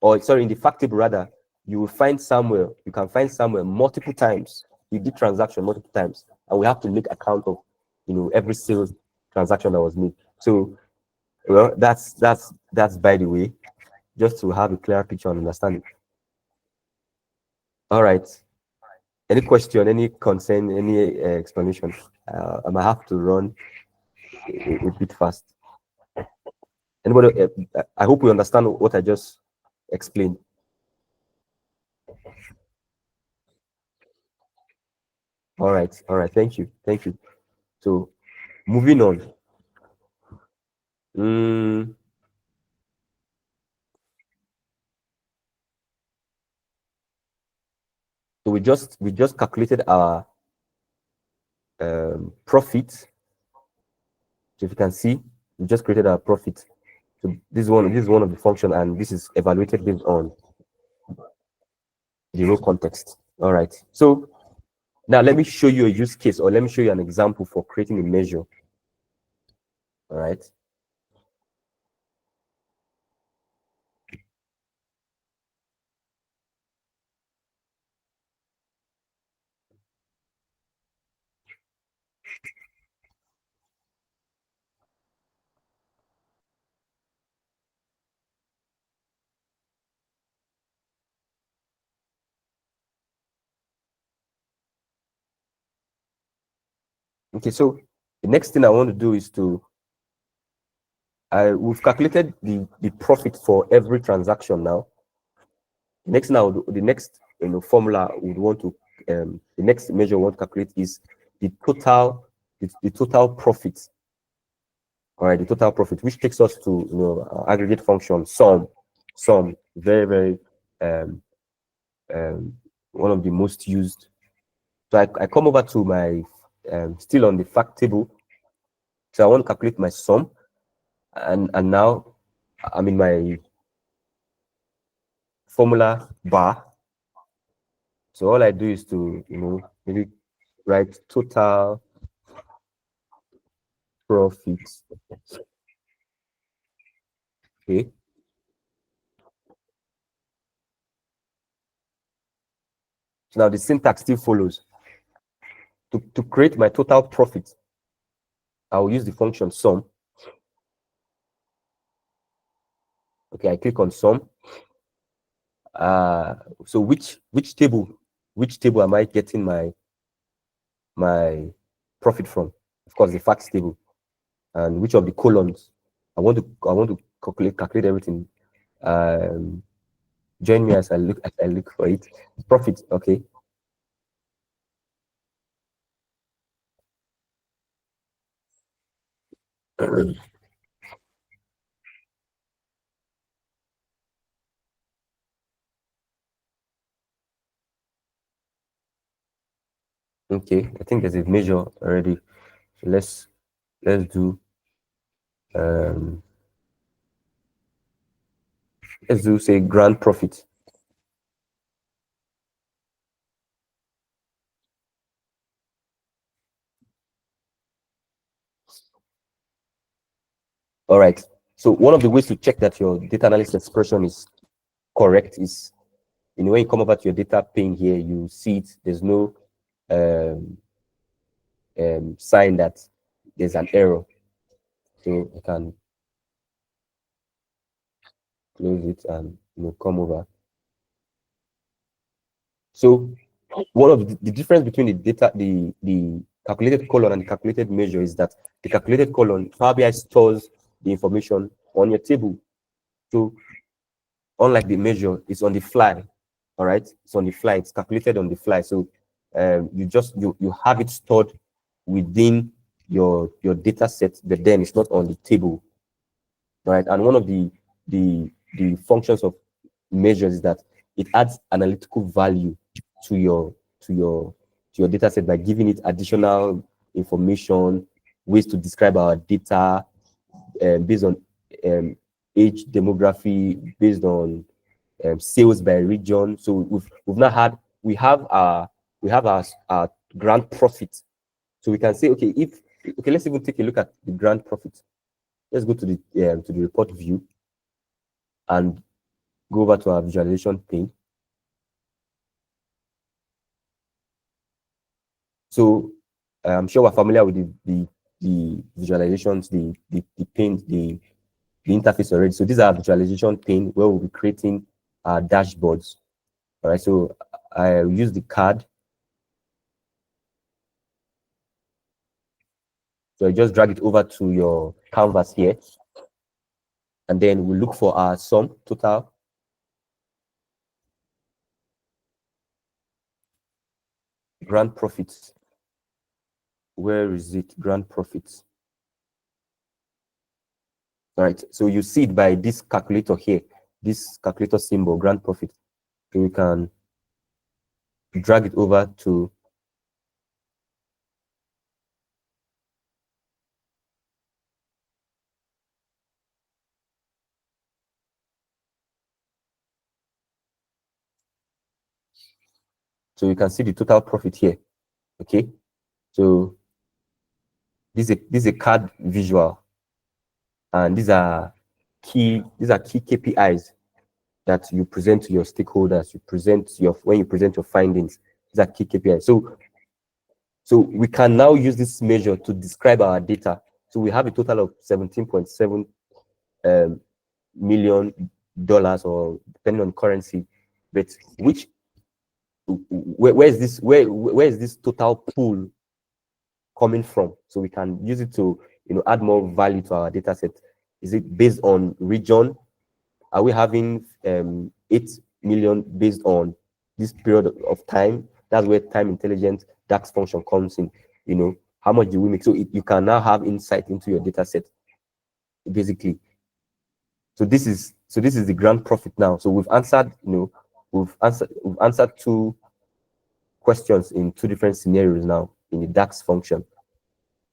or sorry, in the fact table rather, you will find Samuel. You can find Samuel multiple times. You did transaction multiple times, and we have to make account of, every sales transaction that was made. So, well, that's by the way, just to have a clear picture and understanding. All right. Any question, any concern, any explanation? I might have to run a bit fast. Anybody? I hope we understand what I just explained. All right. Thank you. So, moving on. So we just calculated our profit. So if you can see, we just created our profit. So this is one of the function, and this is evaluated based on the row context. All right. So now let me show you a use case, or let me show you an example for creating a measure. All right. Okay, so the next thing I want to do is we've calculated the profit for every transaction now. The next formula would want to the next measure we want to calculate is the total profit. All right, the total profit, which takes us to aggregate function sum, very very one of the most used So I come over to my still on the fact table. So I want to calculate my sum, and now I'm in my formula bar. So all I do is to maybe write total profits. Okay. So now the syntax still follows. To create my total profit, I will use the function sum. Okay, I click on sum. So which table am I getting my profit from? Of course, the facts table. And which of the columns I want to calculate everything. Join me as I look for it. Profit. Okay. Okay, I think there's a measure already. So let's do say grand profit. All right. So one of the ways to check that your data analysis expression is correct is, when you come over to your data pane here, you see it. There's no sign that there's an error. So I can close it and come over. So one of the difference between the calculated column and the calculated measure is that the calculated column, Power BI stores the information on your table. So unlike the measure, it's on the fly. All right, it's on the fly. It's calculated on the fly. So you have it stored within your data set, but then it's not on the table. All right, and one of the functions of measures is that it adds analytical value to your data set by giving it additional information, ways to describe our data based on age demography, based on sales by region. So we have our grand profit. So we can say, okay, let's even take a look at the grand profit. Let's go to the report view and go over to our visualization pane. So I'm sure we're familiar with the visualizations, the pane, the interface already. So these are visualization pane where we'll be creating our dashboards. All right, so I use the card. So I just drag it over to your canvas here. And then we look for our sum total. Grand profits. Where is it? Grand profits. All right, so you see it by this calculator here, this calculator symbol, grand profit. So we can drag it over to so you can see the total profit here. Okay, so this is a card visual, and these are key KPIs that you present to your stakeholders. When you present your findings. These are key KPIs. So we can now use this measure to describe our data. So we have a total of $17.7 million, or depending on currency, but where is this total pool coming from? So we can use it to add more value to our data set. Is it based on region? Are we having 8 million based on this period of time? That's where time intelligent DAX function comes in. How much do we make? So you can now have insight into your data set, basically. So this is the grand profit now. So we've answered, we've answered two questions in two different scenarios now in the DAX function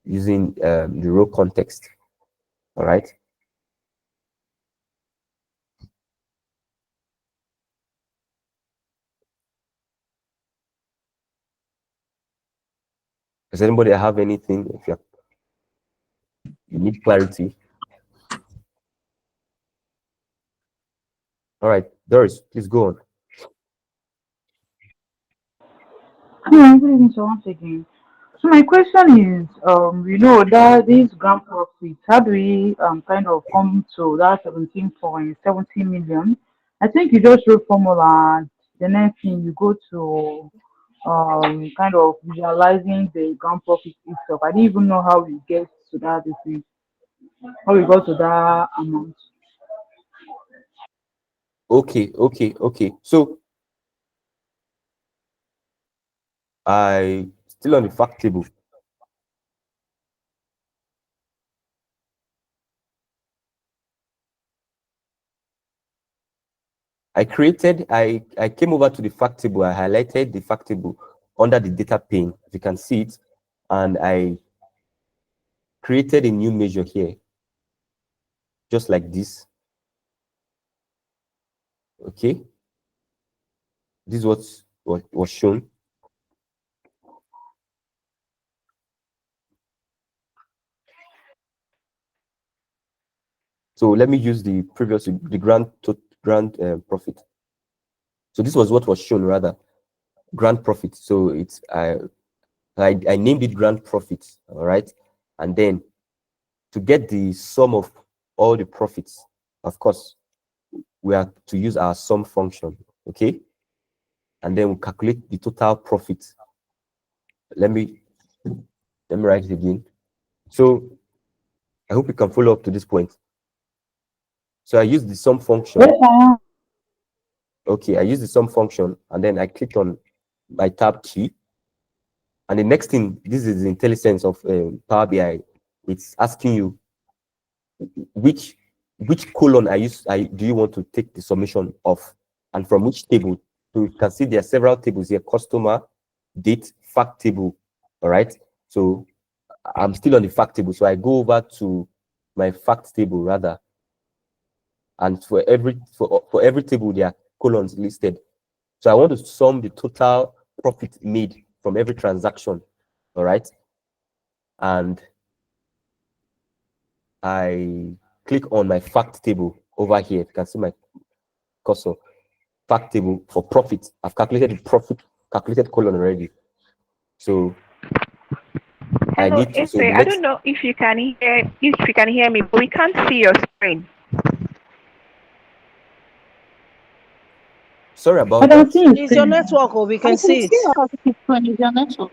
using the row context. All right. Does anybody have anything? If you need clarity. All right, Doris, please go on. Hello, good evening, so once again. So my question is, we know that these grand profits, how do we kind of come to that 17.70 million? I think you just wrote formula and the next thing you go to kind of visualizing the grand profit itself. I didn't even know how we get to that this is how we got to that amount. Okay. So I still on the fact table. I came over to the fact table. I highlighted the fact table under the data pane. You can see it, and I created a new measure here, just like this. Okay, this is what was shown. So let me use the previous, the grand profit. So this was what was shown, rather, grand profit. So it's I named it grand profit. All right, and then to get the sum of all the profits, of course, we have to use our sum function. Okay, and then we calculate the total profit. Let me write it again. So I hope you can follow up to this point. So I use the sum function. Yes, I am. Okay, I use the sum function, and then I click on my tab key. And the next thing, this is the intelligence of Power BI. It's asking you which column do you want to take the summation of, and from which table. So you can see there are several tables here: customer, date, fact table. All right. So I'm still on the fact table, so I go over to my fact table rather, and for every table there are columns listed. So I want to sum the total profit made from every transaction. All right, and I click on my fact table over here. You can see my cursor. Fact table for profit. I've calculated the profit, calculated column already. So I Hello, need to. So Efe. the I don't next. know if you can hear me, but we can't see your screen. Sorry about I can that. see it. It's your network, or we I can can see it. see your screen is your network.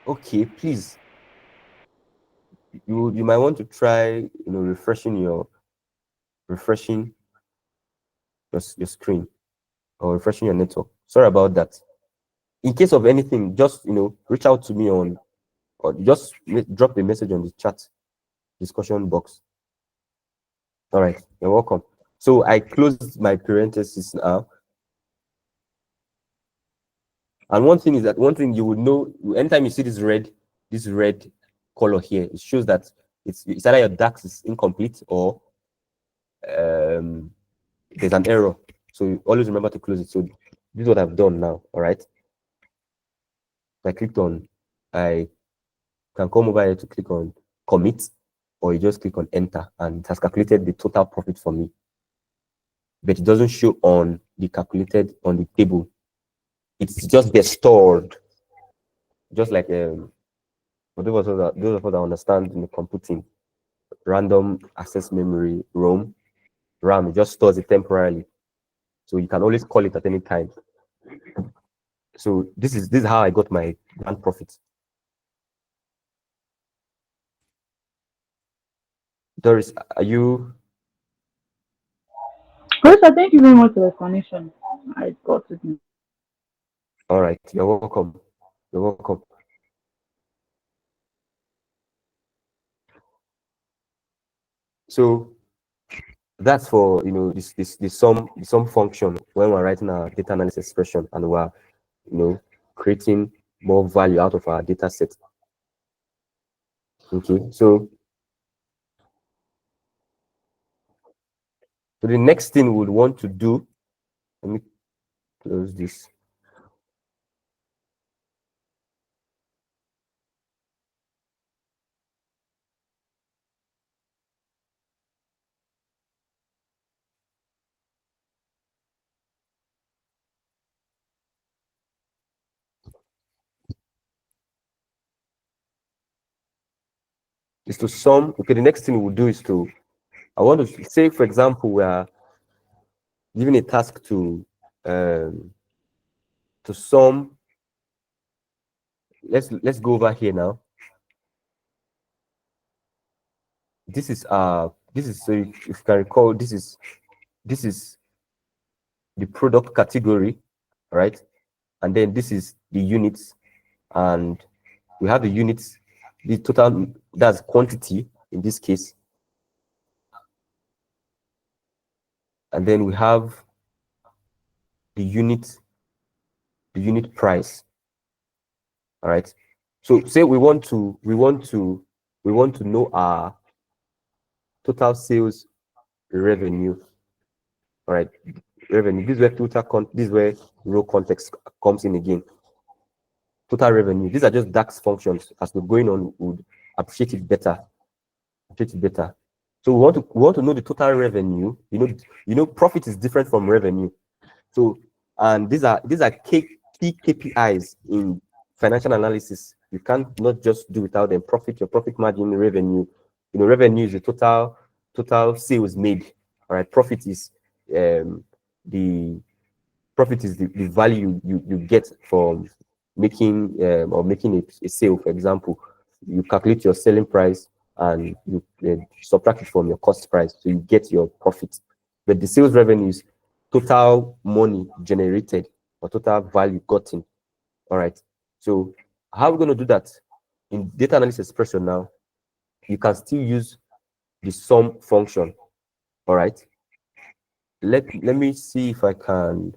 Okay, please. You might want to try, refreshing your screen, or refreshing your network. Sorry about that. In case of anything, just reach out to me on, or just drop a message on the chat discussion box. All right, you're welcome. So I closed my parentheses now. And one thing you would know, anytime you see this red color here, it shows that it's either your DAX is incomplete or there's an error. So you always remember to close it. So this is what I've done now. All right. I clicked on, I can come over here to click on commit, or you just click on enter, and it has calculated the total profit for me. But it doesn't show on the calculated on the table. It's just gets stored, just like for those of us that understand in the computing, random access memory, RAM, it just stores it temporarily. So you can always call it at any time. So this is how I got my grand profit. Doris, are you Chris, I thank you very much for the explanation. I got it. all right? You're welcome. You're welcome. So that's for the sum function when we're writing our data analysis expression, and we're creating more value out of our data set. Okay, so the next thing we would want to do, let me close this. Is to sum. Okay, the next thing we'll do is I want to say, for example, we are given a task to sum. Let's go over here now. This is so if you can recall, this is the product category, right? And then this is the units, and we have the units, the total, that's quantity in this case, and then we have the unit price. All right, so say we want to know our total sales revenue. All right, revenue, this is where this is where row context comes in again. Total revenue, these are just DAX functions. As we're going on, we would appreciate it better. So we want to know the total revenue. Profit is different from revenue. So, and these are key KPIs in financial analysis. You can't not just do without them. Profit, your profit margin, revenue. Revenue is the total sales made. All right, profit is the value you get from making a sale. For example, you calculate your selling price and you subtract it from your cost price, so you get your profit. But the sales revenue is total money generated or total value gotten. All right, so how are we going to do that in data analysis expression? Now you can still use the sum function. All right, let me see if I can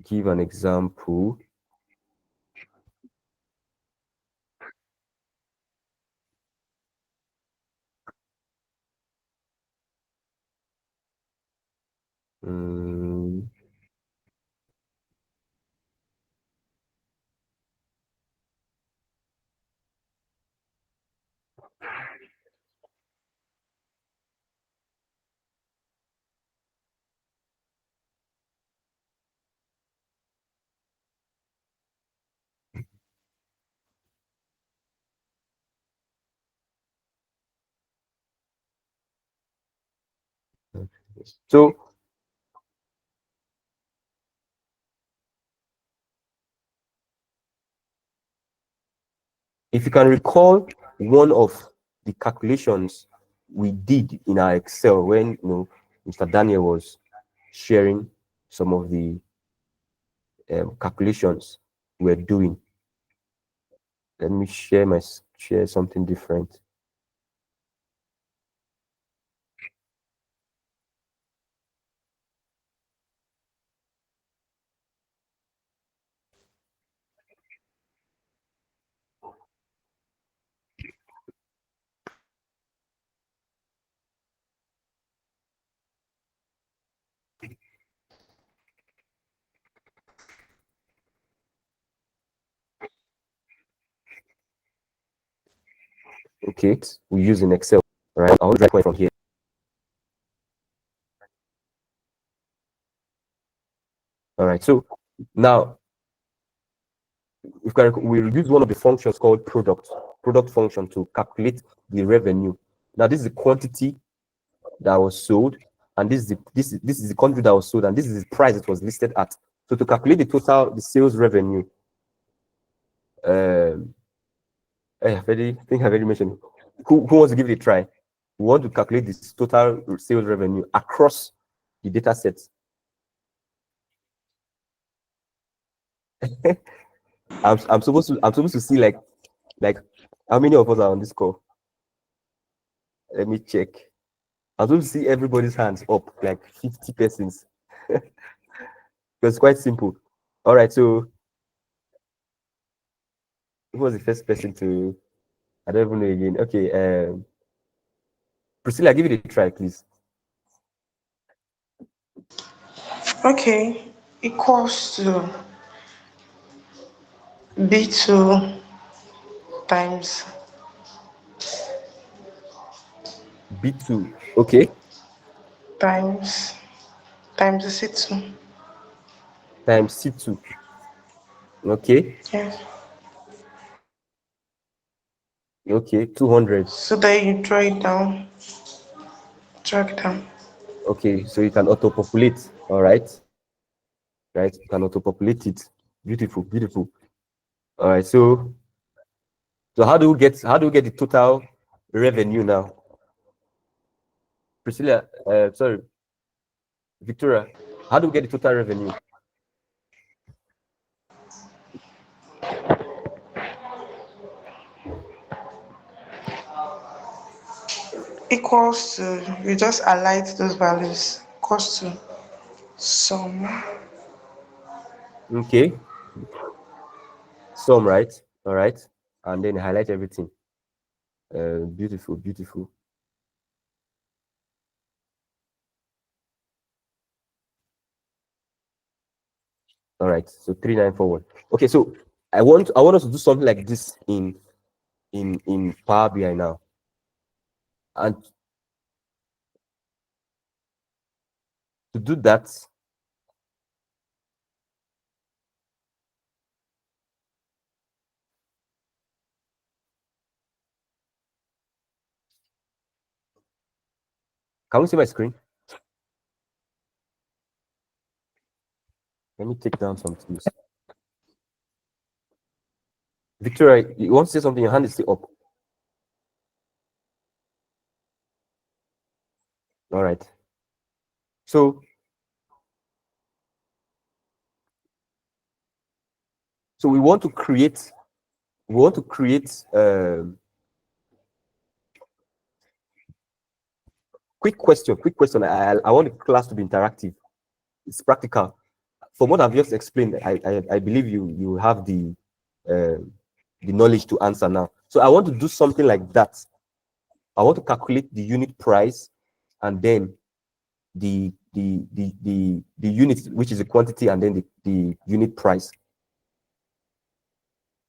give an example. So if you can recall one of the calculations we did in our Excel when Mr. Daniel was sharing some of the calculations we're doing. Let me share something different. Okay, we use in Excel, right? I'll write point from here. All right, so now we'll use one of the functions called product function to calculate the revenue. Now this is the quantity that was sold, and this is the quantity that was sold, and this is the price it was listed at. So to calculate the sales revenue, I think I've already mentioned. Who wants to give it a try? We want to calculate this total sales revenue across the data sets. I'm supposed to see like how many of us are on this call. Let me check. I'm supposed to see everybody's hands up, like 50 persons. It's quite simple. All right, so who was the first person to? I don't even know again. Okay, Priscilla, give it a try, please. Okay, equals to B2 times B2. Okay, times C2. times C2. Okay, Yes. okay, 200. So then you drag down. Okay, so you can auto-populate. All right, right, you can auto-populate it. Beautiful, beautiful. All right, so how do we get the total revenue now? Priscilla, sorry, Victoria, how do we get the total revenue? Equals to, you just highlight those values, equals to sum. Okay, sum, right? All right, and then highlight everything. Beautiful, beautiful. All right, so 394. Okay, so I want us to do something like this in Power BI now. And to do that, can we see my screen? Let me take down some things. Victoria, you want to say something? Your hand is still up. All right. So we want to create quick question. I want the class to be interactive. It's practical. From what I've just explained, I believe you have uh, the knowledge to answer now. So I want to do something like that. I want to calculate the unit price and then the unit, which is the quantity, and then the unit price.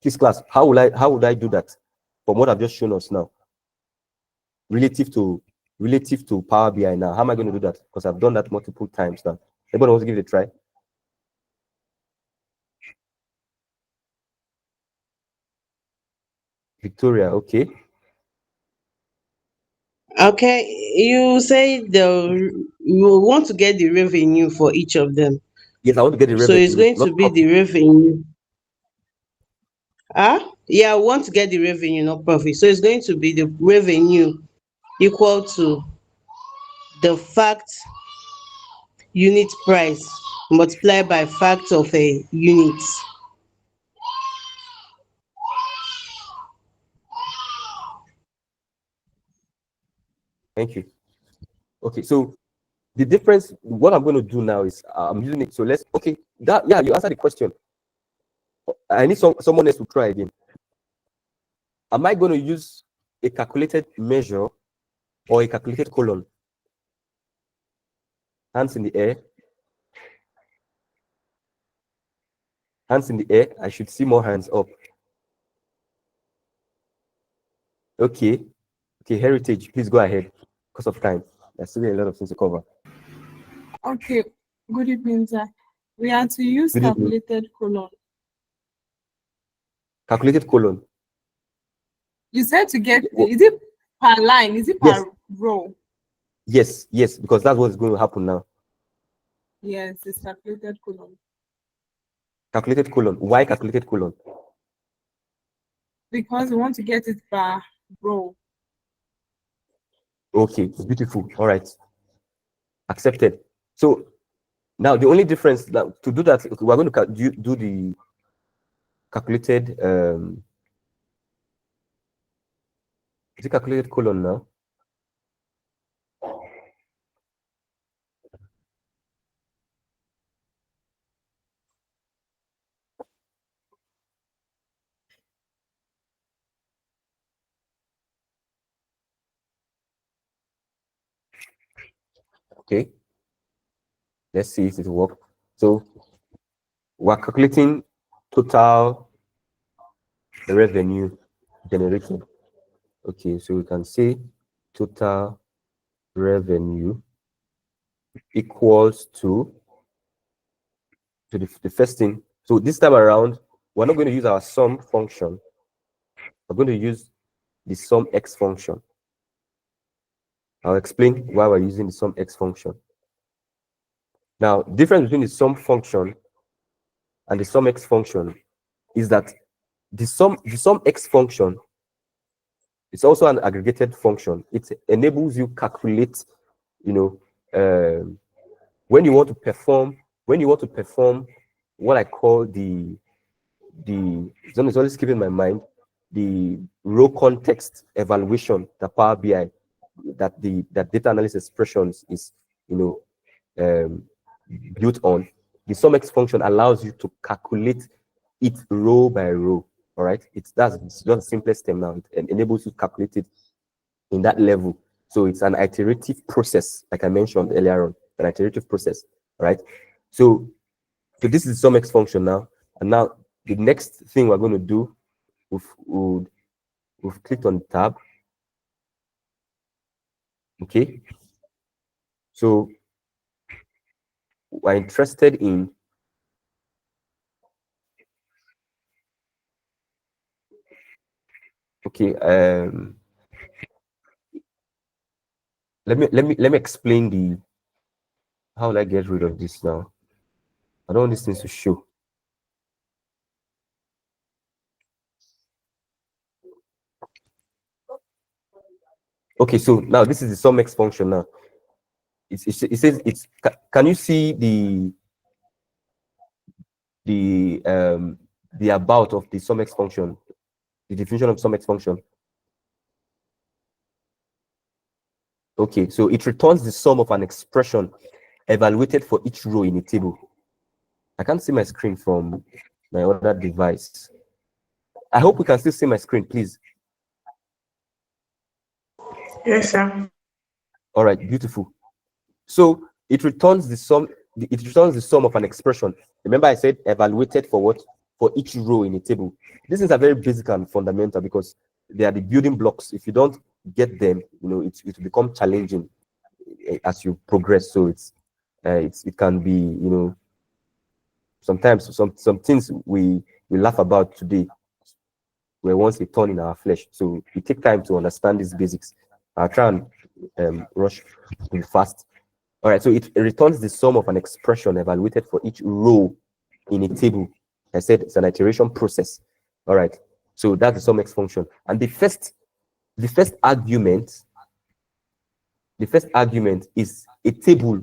This class, how would I do that from what I've just shown us now? Relative to Power BI now. How am I going to do that? Because I've done that multiple times now. Everybody wants to give it a try? Victoria, okay. Okay, you say you want to get the revenue for each of them. Yes, I want to get the So it's revenue, going not to be the profit. revenue. Yeah, I want to get the revenue, not profit. So it's going to be the revenue equal to the fact unit price multiplied by fact of a unit. Thank you. Okay, so the difference, what I'm going to do now is I'm using it. So let's, okay, that, yeah, you answered the question. I need someone else to try again. Am I going to use a calculated measure or a calculated column? Hands in the air. Hands in the air. I should see more hands up. Okay. Okay, Heritage, please go ahead. Because of time. There's still a lot of things to cover. Okay, good evening, sir. We are to use Good evening. calculated column. Calculated column. You said to get, is it per line? Is it Yes, per row? yes, because that's what's going to happen now. Yes, it's calculated column. Calculated column. Why calculated column? Because we want to get it per row. Okay, beautiful. All right. Accepted. So now the only difference that to do that, okay, we're going to do the calculated is it calculated column now? Okay, let's see if it works. So we're calculating total revenue generated. Okay, so we can say total revenue equals to the first thing. So this time around, we're not going to use our sum function. We're going to use the sum x function. I'll explain why we're using the sum x function. Now, difference between the sum function and the sum x function is that the sum x function is also an aggregated function. It enables you calculate, you know, when you want to perform what I call the it's always keeping in my mind the row context evaluation that Power BI that data analysis expressions is built on. The SumX function allows you to calculate it row by row. All right, it's just the simplest term now. It enables you to calculate it in that level. So it's an iterative process, like I mentioned earlier on, an iterative process. All right. So this is the SumX function now, and now the next thing we're going to do, we've clicked on the tab. Okay. So we're interested in let me explain the how will I get rid of this now. I don't want these things to show. Okay, so now this is the SumX function now. It says it's can you see the about of the SumX function, the definition of SumX function? Okay, so it returns the sum of an expression evaluated for each row in a table. I can't see my screen from my other device. I hope we can still see my screen, please. Yes, sir. All right, beautiful. So it returns the sum. It returns the sum of an expression. Remember, I said evaluated for what? For each row in a table. These things are very basic and fundamental because they are the building blocks. If you don't get them, it will become challenging as you progress. So it can be, sometimes some things we laugh about today were once a thorn in our flesh. So we take time to understand these basics. I'll try and rush pretty fast. All right, so it returns the sum of an expression evaluated for each row in a table. I said it's an iteration process. All right, so that's the SumX function. And the first argument is a table.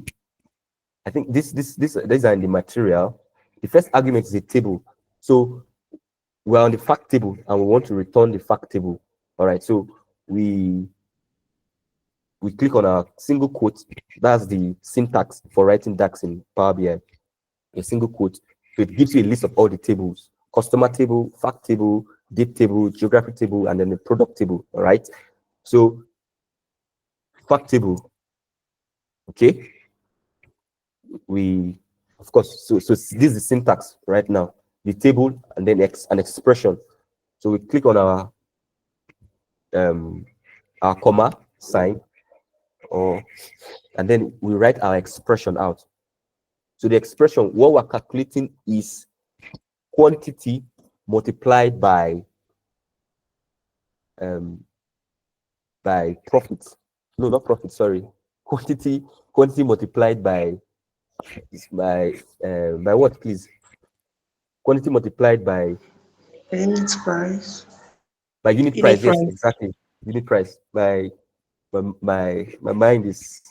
I think these are in the material. The first argument is a table. So we're on the fact table and we want to return the fact table. All right, so we click on our single quote. That's the syntax for writing DAX in Power BI. A single quote. So it gives you a list of all the tables: customer table, fact table, date table, geographic table, and then the product table. All right. So fact table. Okay. We, of course, so this is the syntax right now. The table and then an expression. So we click on our comma sign, and then we write our expression out. So the expression, what we're calculating is quantity multiplied by profit. No, not profit, sorry. Quantity multiplied by what, please? Quantity multiplied by Unit price. by unit price, yes, exactly. Unit price. My mind is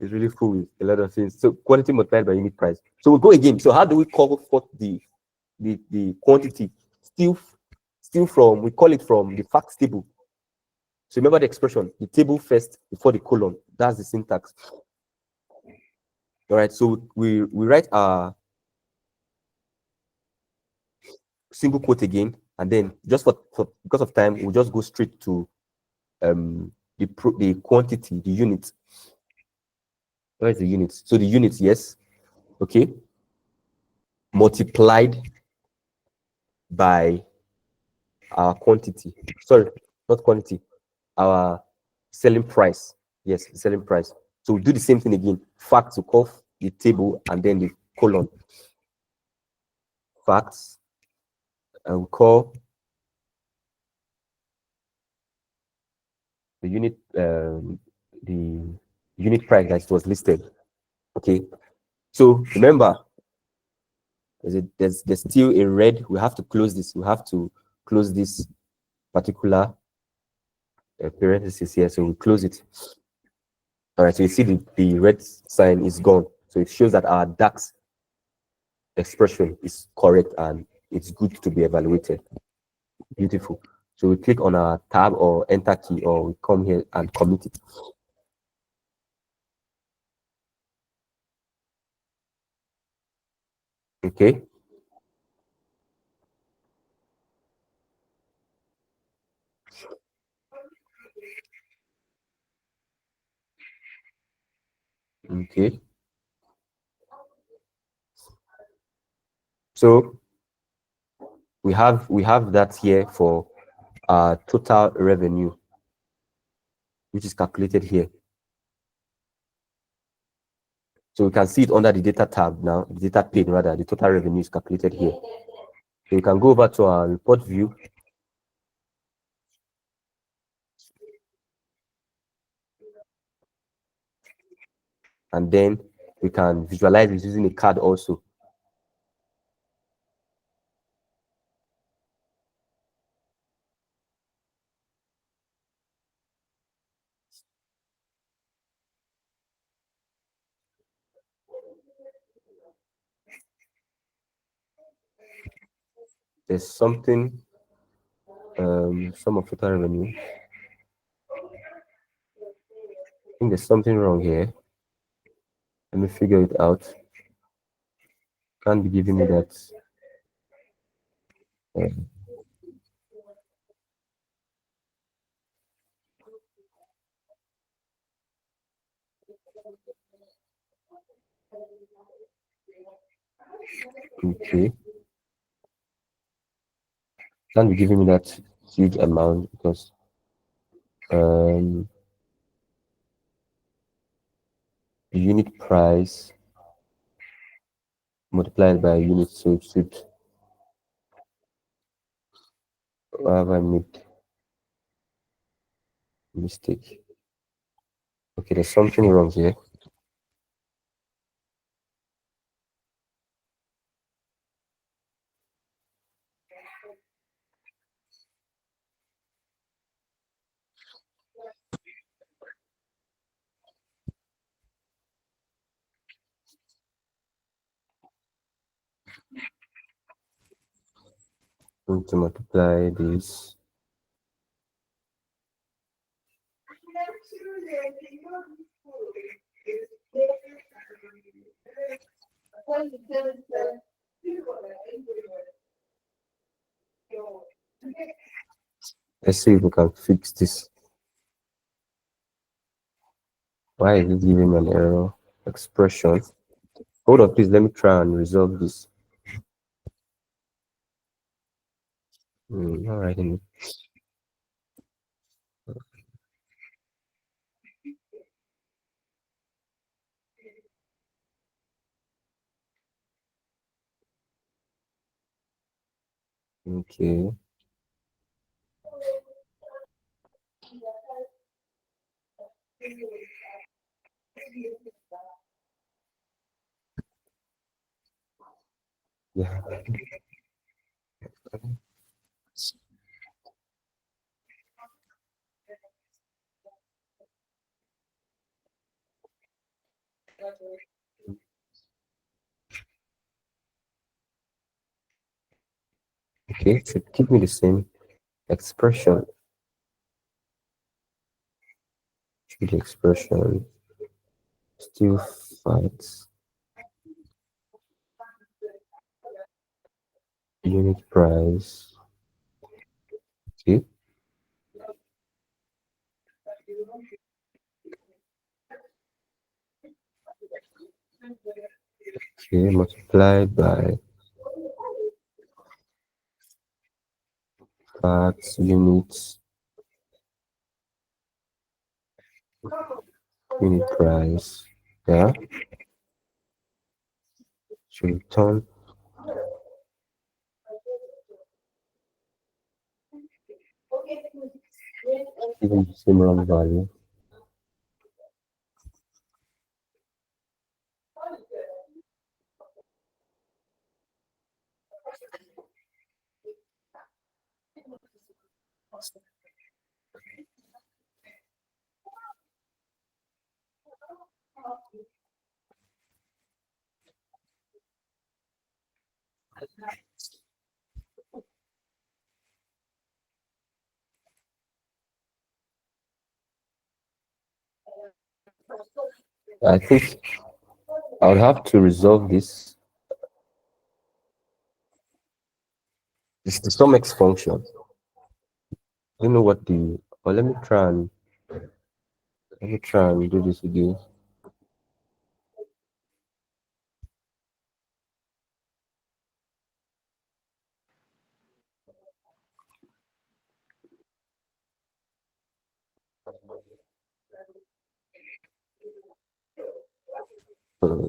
is really full with a lot of things. So quantity multiplied by unit price. So we'll go again. So how do we call forth the quantity? Still from, we call it from the facts table. So remember the expression, the table first before the column. That's the syntax. All right, so we write our single quote again, and then just for because of time, we'll just go straight to the quantity, the unit. Where is the units? So the units, yes, okay, multiplied by our quantity. Sorry, not quantity, our selling price. Yes, the selling price. So we do the same thing again. Facts to call the table and then the colon. Facts, and we call the unit price that was listed. Okay. So remember, there's still a red. We have to close this. We have to close this particular parenthesis here. So we close it. All right. So you see the red sign is gone. So it shows that our DAX expression is correct and it's good to be evaluated. Beautiful. So we click on our tab or enter key, or we come here and commit it. Okay. Okay. So we have that here for our total revenue, which is calculated here. So we can see it under the data tab now, the data pane rather, the total revenue is calculated here. So we can go over to our report view. And then we can visualize it using a card also. There's something, sum of total revenue. I think there's something wrong here. Let me figure it out. Can't be giving me that. Okay. Can't be giving me that huge amount because the unit price multiplied by unit, so it should have I made mistake. Okay, there's something wrong here. Going to multiply this. Let's see if we can fix this. Why is it giving me an error expression? Hold on, please. Let me try and resolve this. All right. Okay. Yeah. Okay, it should give me the same expression. Should the expression still fights unit price? Okay. Okay, multiplied by parts, units, unit price. Yeah. So return even the same wrong value. I think I would have to resolve this. It's the sum x function. I don't know what the. But let me try and do this again. Uh,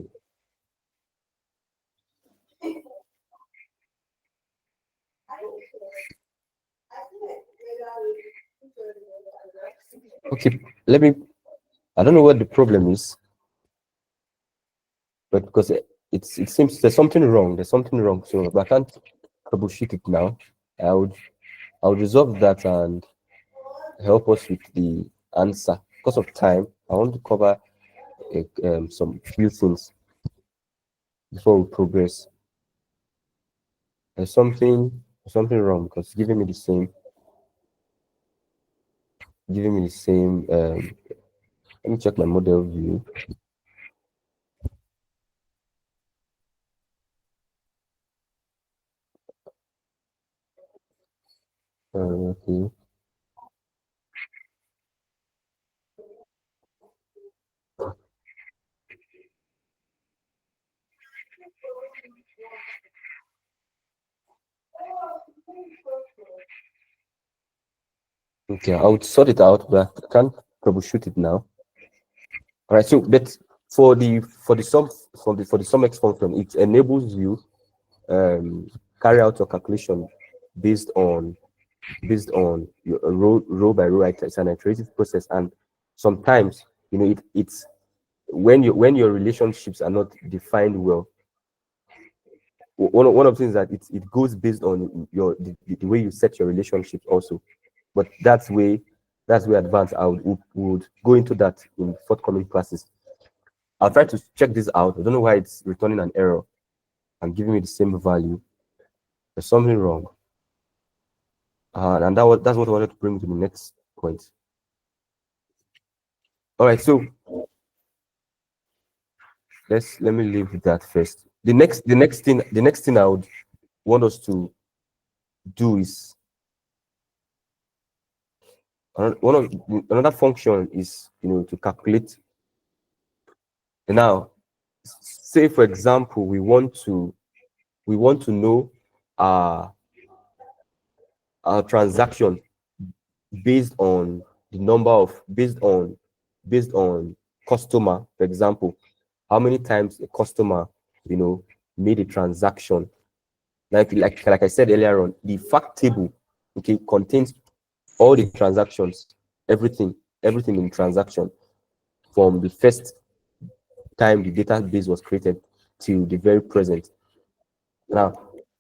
Okay, let me. I don't know what the problem is, but because it seems there's something wrong. There's something wrong. So I can't troubleshoot it now. I would resolve that and help us with the answer. Because of time, I want to cover some few things before we progress. There's something wrong because it's giving me the same. Let me check my model view. Okay. Okay, I would sort it out, but I can't troubleshoot it now. All right. So, but for the sum x function, it enables you carry out your calculation based on your row by row. It's an iterative process, and sometimes it's when your relationships are not defined well. One of the things that it goes based on the way you set your relationships also, but that's way advanced. I would go into that in forthcoming classes. I'll try to check this out. I don't know why it's returning an error and giving me the same value. There's something wrong. And that's what I wanted to bring to the next point. All right, so let me leave with that first. The next thing I would want us to do is another function is to calculate. Now, say for example, we want to know our transaction based on the number of based on customer, for example, how many times a customer made a transaction. Like I said earlier on, the fact table, okay, contains all the transactions, everything in transaction from the first time the database was created till the very present. Now,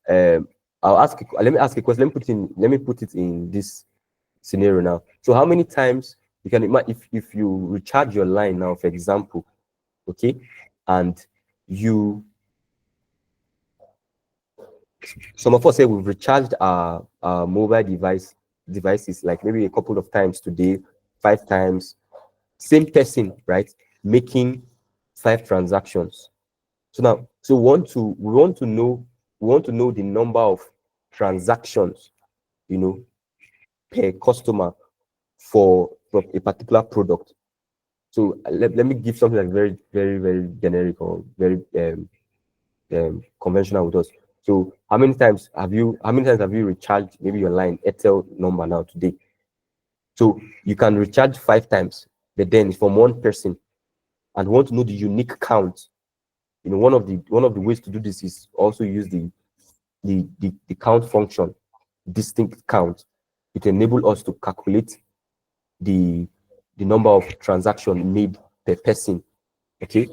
let me ask a question. Let me put it in this scenario now. So how many times you can imagine if you recharge your line now, for example, okay, and some of us say we've recharged our mobile devices like maybe a couple of times today, 5 times, same person, right, making 5 transactions. So now, we want to know the number of transactions, per customer for a particular product. So let me give something like very, very, very generic or very conventional with us. So how many times have you recharged maybe your line Airtel number now today? So you can recharge 5 times, but then it's from one person, and want to know the unique count. You know, one of the ways to do this is also use the count function, distinct count. It enables us to calculate the number of transactions made per person. Okay.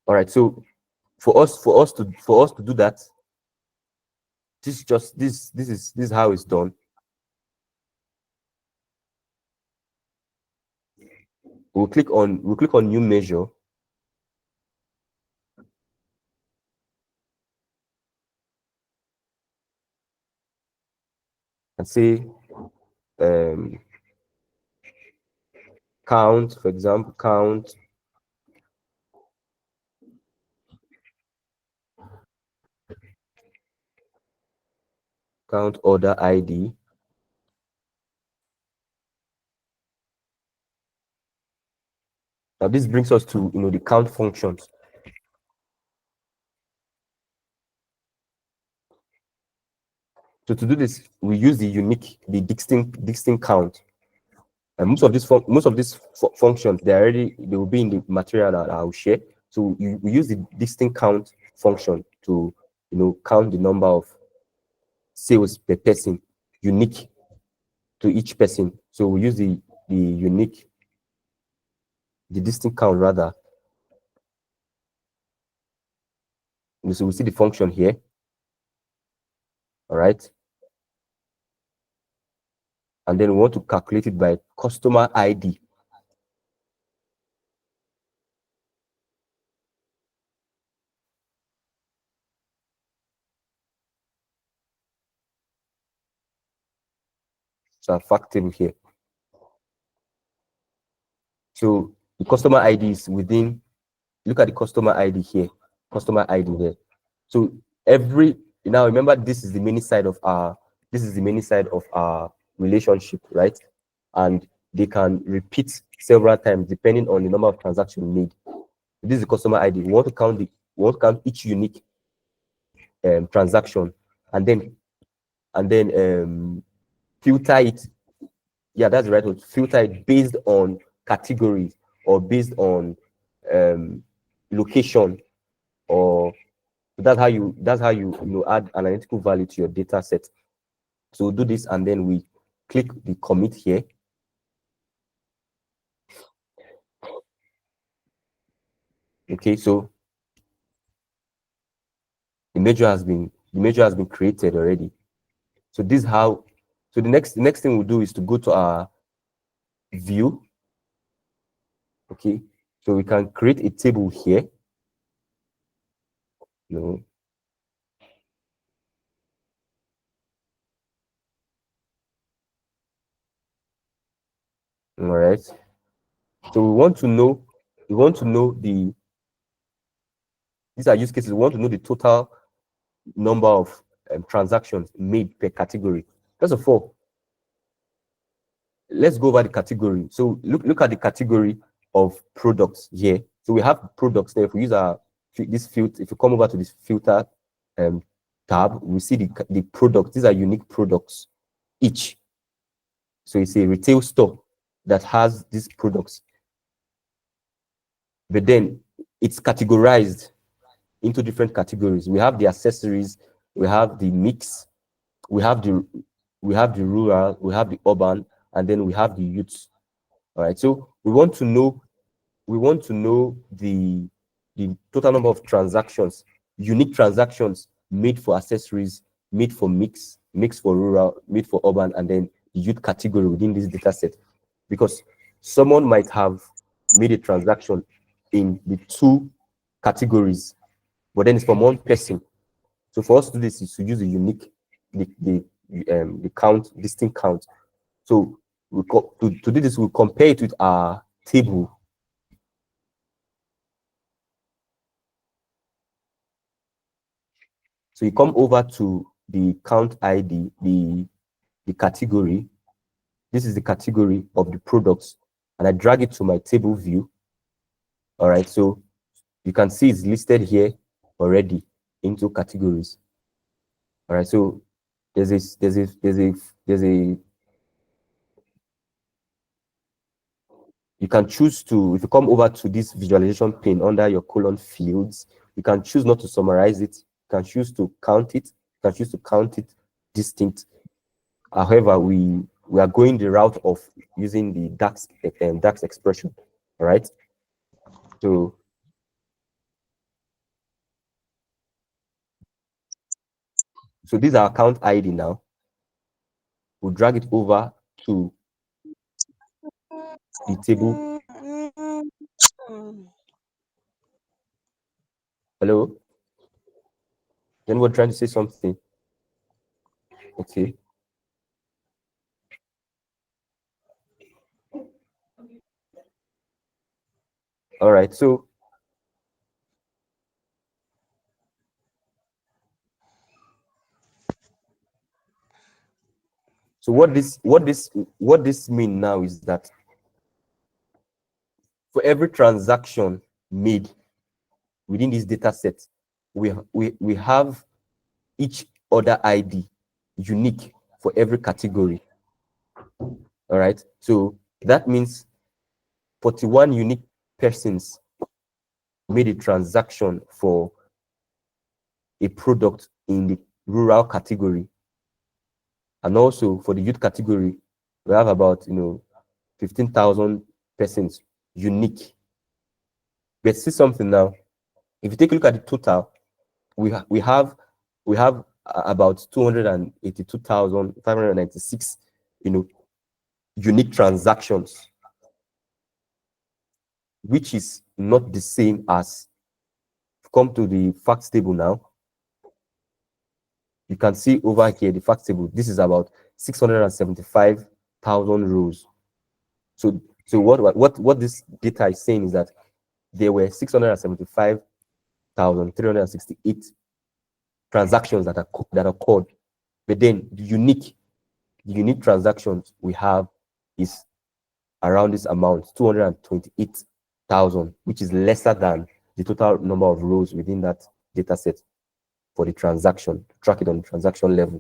All right. So for us to do that, this is how it's done. We'll click on new measure, and say count, for example, count order ID. Now this brings us to the count functions. So to do this, we use the distinct count. And most of these functions, they will be in the material that I'll share. So we use the distinct count function to count the number of sales per person, unique to each person. So we use the distinct count rather. So we see the function here. All right. And then we want to calculate it by customer ID. So a fact table here. So the customer ID is within. Look at the customer ID here. Customer ID here. So now remember, this is the many side of our relationship, right? And they can repeat several times depending on the number of transactions made. This is the customer ID. We want to count each unique transaction, and then filter it. Yeah, that's the right word. Filter it based on categories or based on location, or that's how you add an analytical value to your data set. So we'll do this, and then we click the commit here. Okay, so the measure has been created already. So this is how. So the next thing we'll do is to go to our view. Okay, so we can create a table here. All right. So we want to know these are use cases. We want to know the total number of transactions made per category. First of all, let's go over the category. So look at the category of products here. So we have products there. If we use this filter, if you come over to this filter tab, we see the products. These are unique products each. So it's a retail store that has these products, but then it's categorized into different categories. We have the accessories, we have the mix, we have the rural, we have the urban, and then we have the youths. All right. So we want to know the total number of transactions, unique transactions made for accessories, made for mix for rural, made for urban, and then the youth category within this data set. Because someone might have made a transaction in the 2 categories, but then it's from one person. So for us to do this is to use a unique, the count, distinct count. So to do this, we'll compare it with our table. So you come over to the count ID, the category. This is the category of the products, and I drag it to my table view. All right, so you can see it's listed here. already into categories. All right, so there's a you can choose to, if you come over to this visualization pane under your colon fields, you can choose not to summarize it, you can choose to count it, you can choose to count it distinct. However, we are going the route of using the DAX expression. All right, so these are account ID now. We'll drag it over to the table. Hello? Then we're trying to say something. Okay. All right. So what this mean now is that for every transaction made within this data set, we have each order ID unique for every category. All right. So that means 41 unique persons made a transaction for a product in the rural category. And also for the youth category, we have about 15,000 persons unique. But see something now. If you take a look at the total, we have about 282,596 unique transactions, which is not the same as, come to the facts table now. You can see over here the facts table. This is about 675,000 rows. So what this data is saying is that there were 675,368 transactions that occurred, but then the unique transactions we have is around this amount, 228,000, which is lesser than the total number of rows within that data set for the transaction, to track it on the transaction level.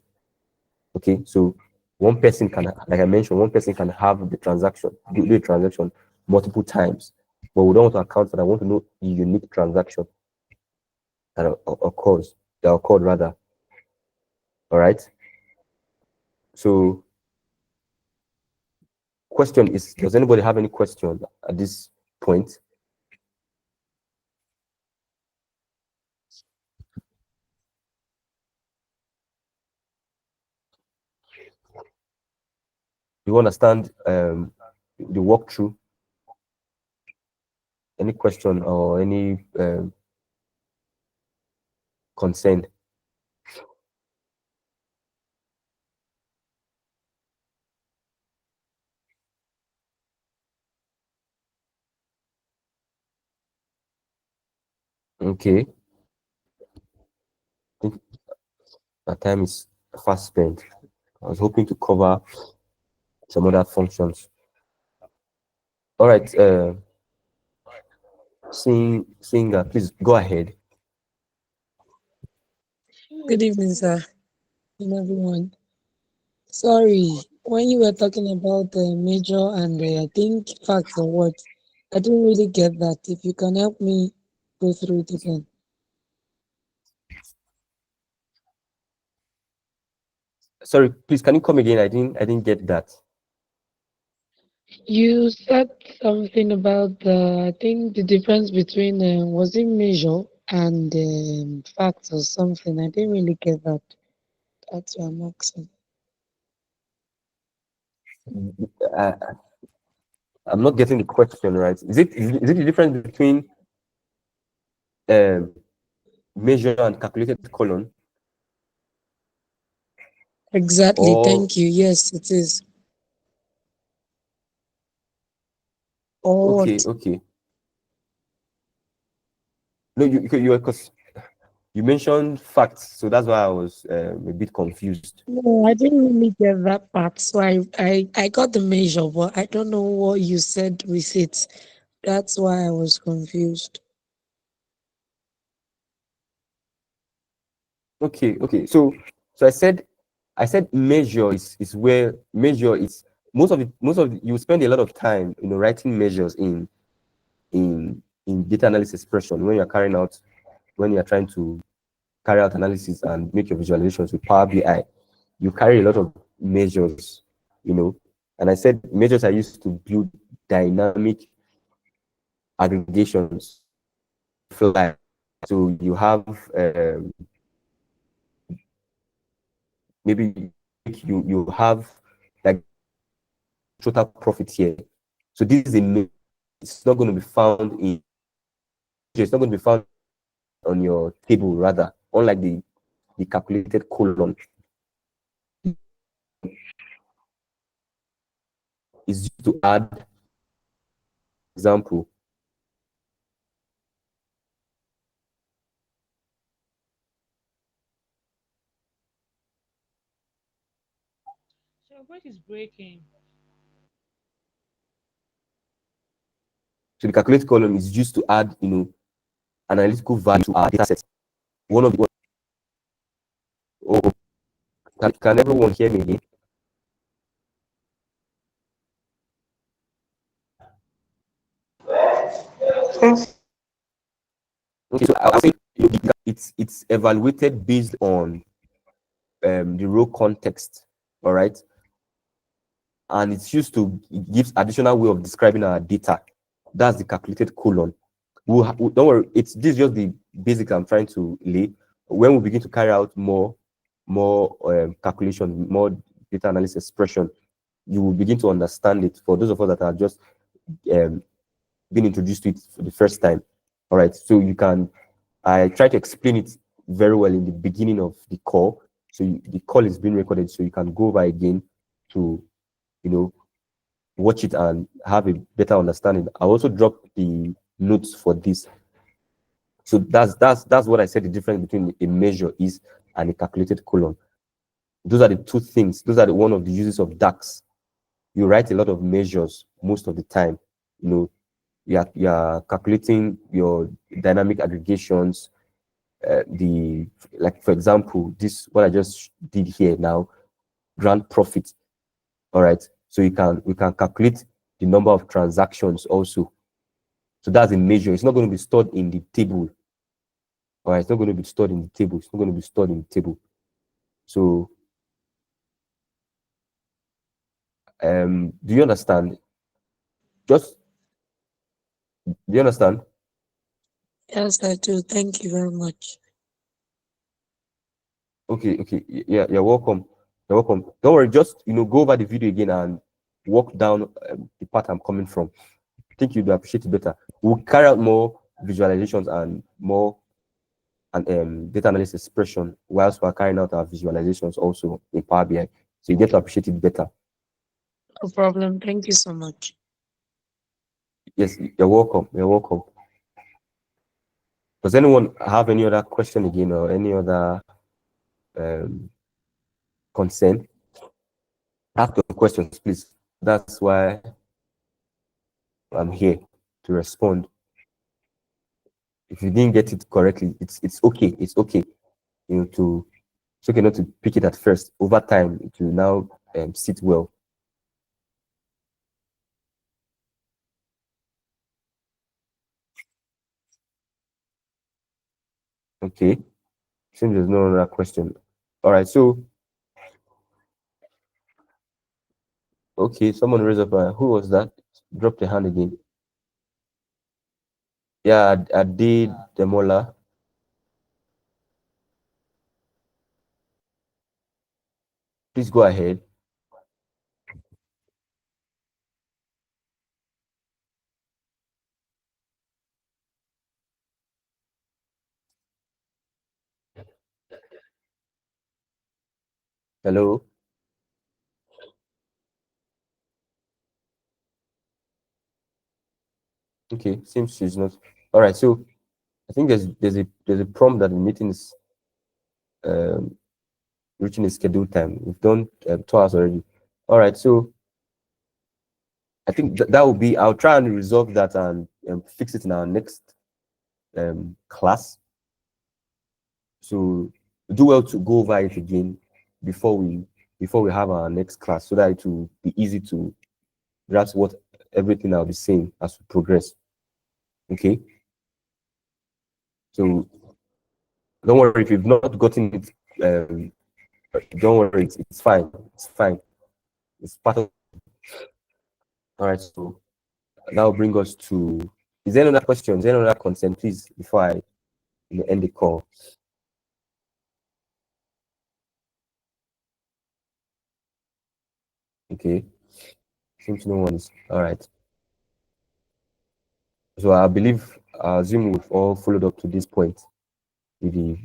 Okay, so one person can, like I mentioned, one person can have the transaction, do the transaction multiple times, but we don't want to account for that. I want to know the unique transaction that occurred rather. All right. So question is, does anybody have any question at this point? You understand the walkthrough? Any question or any concern? Okay. I think our time is fast spent. I was hoping to cover some other functions. All right. Singer, please go ahead. Good evening, sir, and everyone. Sorry, when you were talking about the major and I think facts or what, I didn't really get that. If you can help me go through it again. Sorry, please, can you come again? I didn't get that. You said something about the, I think the difference between was it measure and facts or something. I didn't really get that. That's what I'm asking. I'm not getting the question right. Is it the difference between measure and calculated column? Exactly. Thank you. Yes, it is. Or okay, what? okay. No, because you mentioned facts, so that's why I was a bit confused. No, I didn't really get that part. So I got the measure, but I don't know what you said with it. That's why I was confused. Okay. So I said measure is where measure is most of the, you spend a lot of time, writing measures in data analysis expression when you're carrying out when you're trying to carry out analysis and make your visualizations with Power BI. You carry a lot of measures, and I said measures are used to build dynamic aggregations fly. So you have maybe you have like total profit here. So this is it's not going to be found on your table, rather, unlike the calculated column is used to add example. Your voice is breaking. So the calculated column is used to add, analytical value to our data set. One of the oh, can everyone hear me again? Okay, so I'll say it's evaluated based on the row context, all right, and it's used to it gives additional way of describing our data. That's the calculated column. Don't worry, this is just the basic I'm trying to lay. When we begin to carry out more calculation, more data analysis expression, you will begin to understand it. For those of us that are just being introduced to it for the first time, all right. So I try to explain it very well in the beginning of the call. So the call is being recorded, so you can go over again to, watch it and have a better understanding. I also dropped the notes for this. So that's what I said the difference between a measure is and a calculated column. Those are the two things. Those are one of the uses of DAX. You write a lot of measures most of the time. You're calculating your dynamic aggregations. Like for example, this what I just did here now, grand profit. All right. So we can calculate the number of transactions also. So that's a measure. It's not going to be stored in the table. All right, it's not going to be stored in the table. It's not going to be stored in the table. So do you understand? Do you understand? Yes, I do. Thank you very much. Okay. Yeah, you're welcome. You're welcome. Don't worry, just go over the video again and walk down the part I'm coming from. I think you'd appreciate it better. We'll carry out more visualizations and more data analysis expression whilst we're carrying out our visualizations also in Power BI. So you get to appreciate it better. No problem. Thank you so much. Yes, you're welcome. You're welcome. Does anyone have any other question again or any other concern? Ask your questions, please. That's why I'm here to respond. If you didn't get it correctly, it's okay. It's okay. It's okay not to pick it at first. Over time, it will now sit well. Okay. Seems there's no other question. All right. So, okay, someone raised up. Who was that? Drop the hand again. Yeah, I did Demola. Please go ahead. Hello. Okay, seems she's not. All right. So I think there's a prompt that the meeting is um, reaching its scheduled time. We've done 2 hours already. All right. So I think that will be. I'll try and resolve that and fix it in our next class. So do well to go over it again before we have our next class, so that it will be easy to grasp what everything I'll be saying as we progress. Okay. So don't worry if you've not gotten it. Don't worry, it's fine. It's fine. It's part of. All right. So that will bring us to. Is there another question? Is there another concern, please, before I end the call? Okay. Seems no one is. All right. So I believe, Zoom we've all followed up to this point with the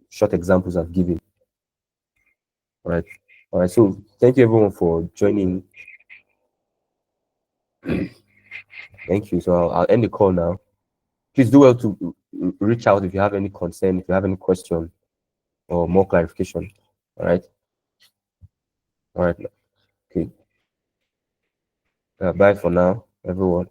short examples I've given. All right. All right. So thank you everyone for joining. Thank you. So I'll end the call now. Please do well to reach out if you have any concern, if you have any question or more clarification. All right. All right. Okay. Bye for now, everyone.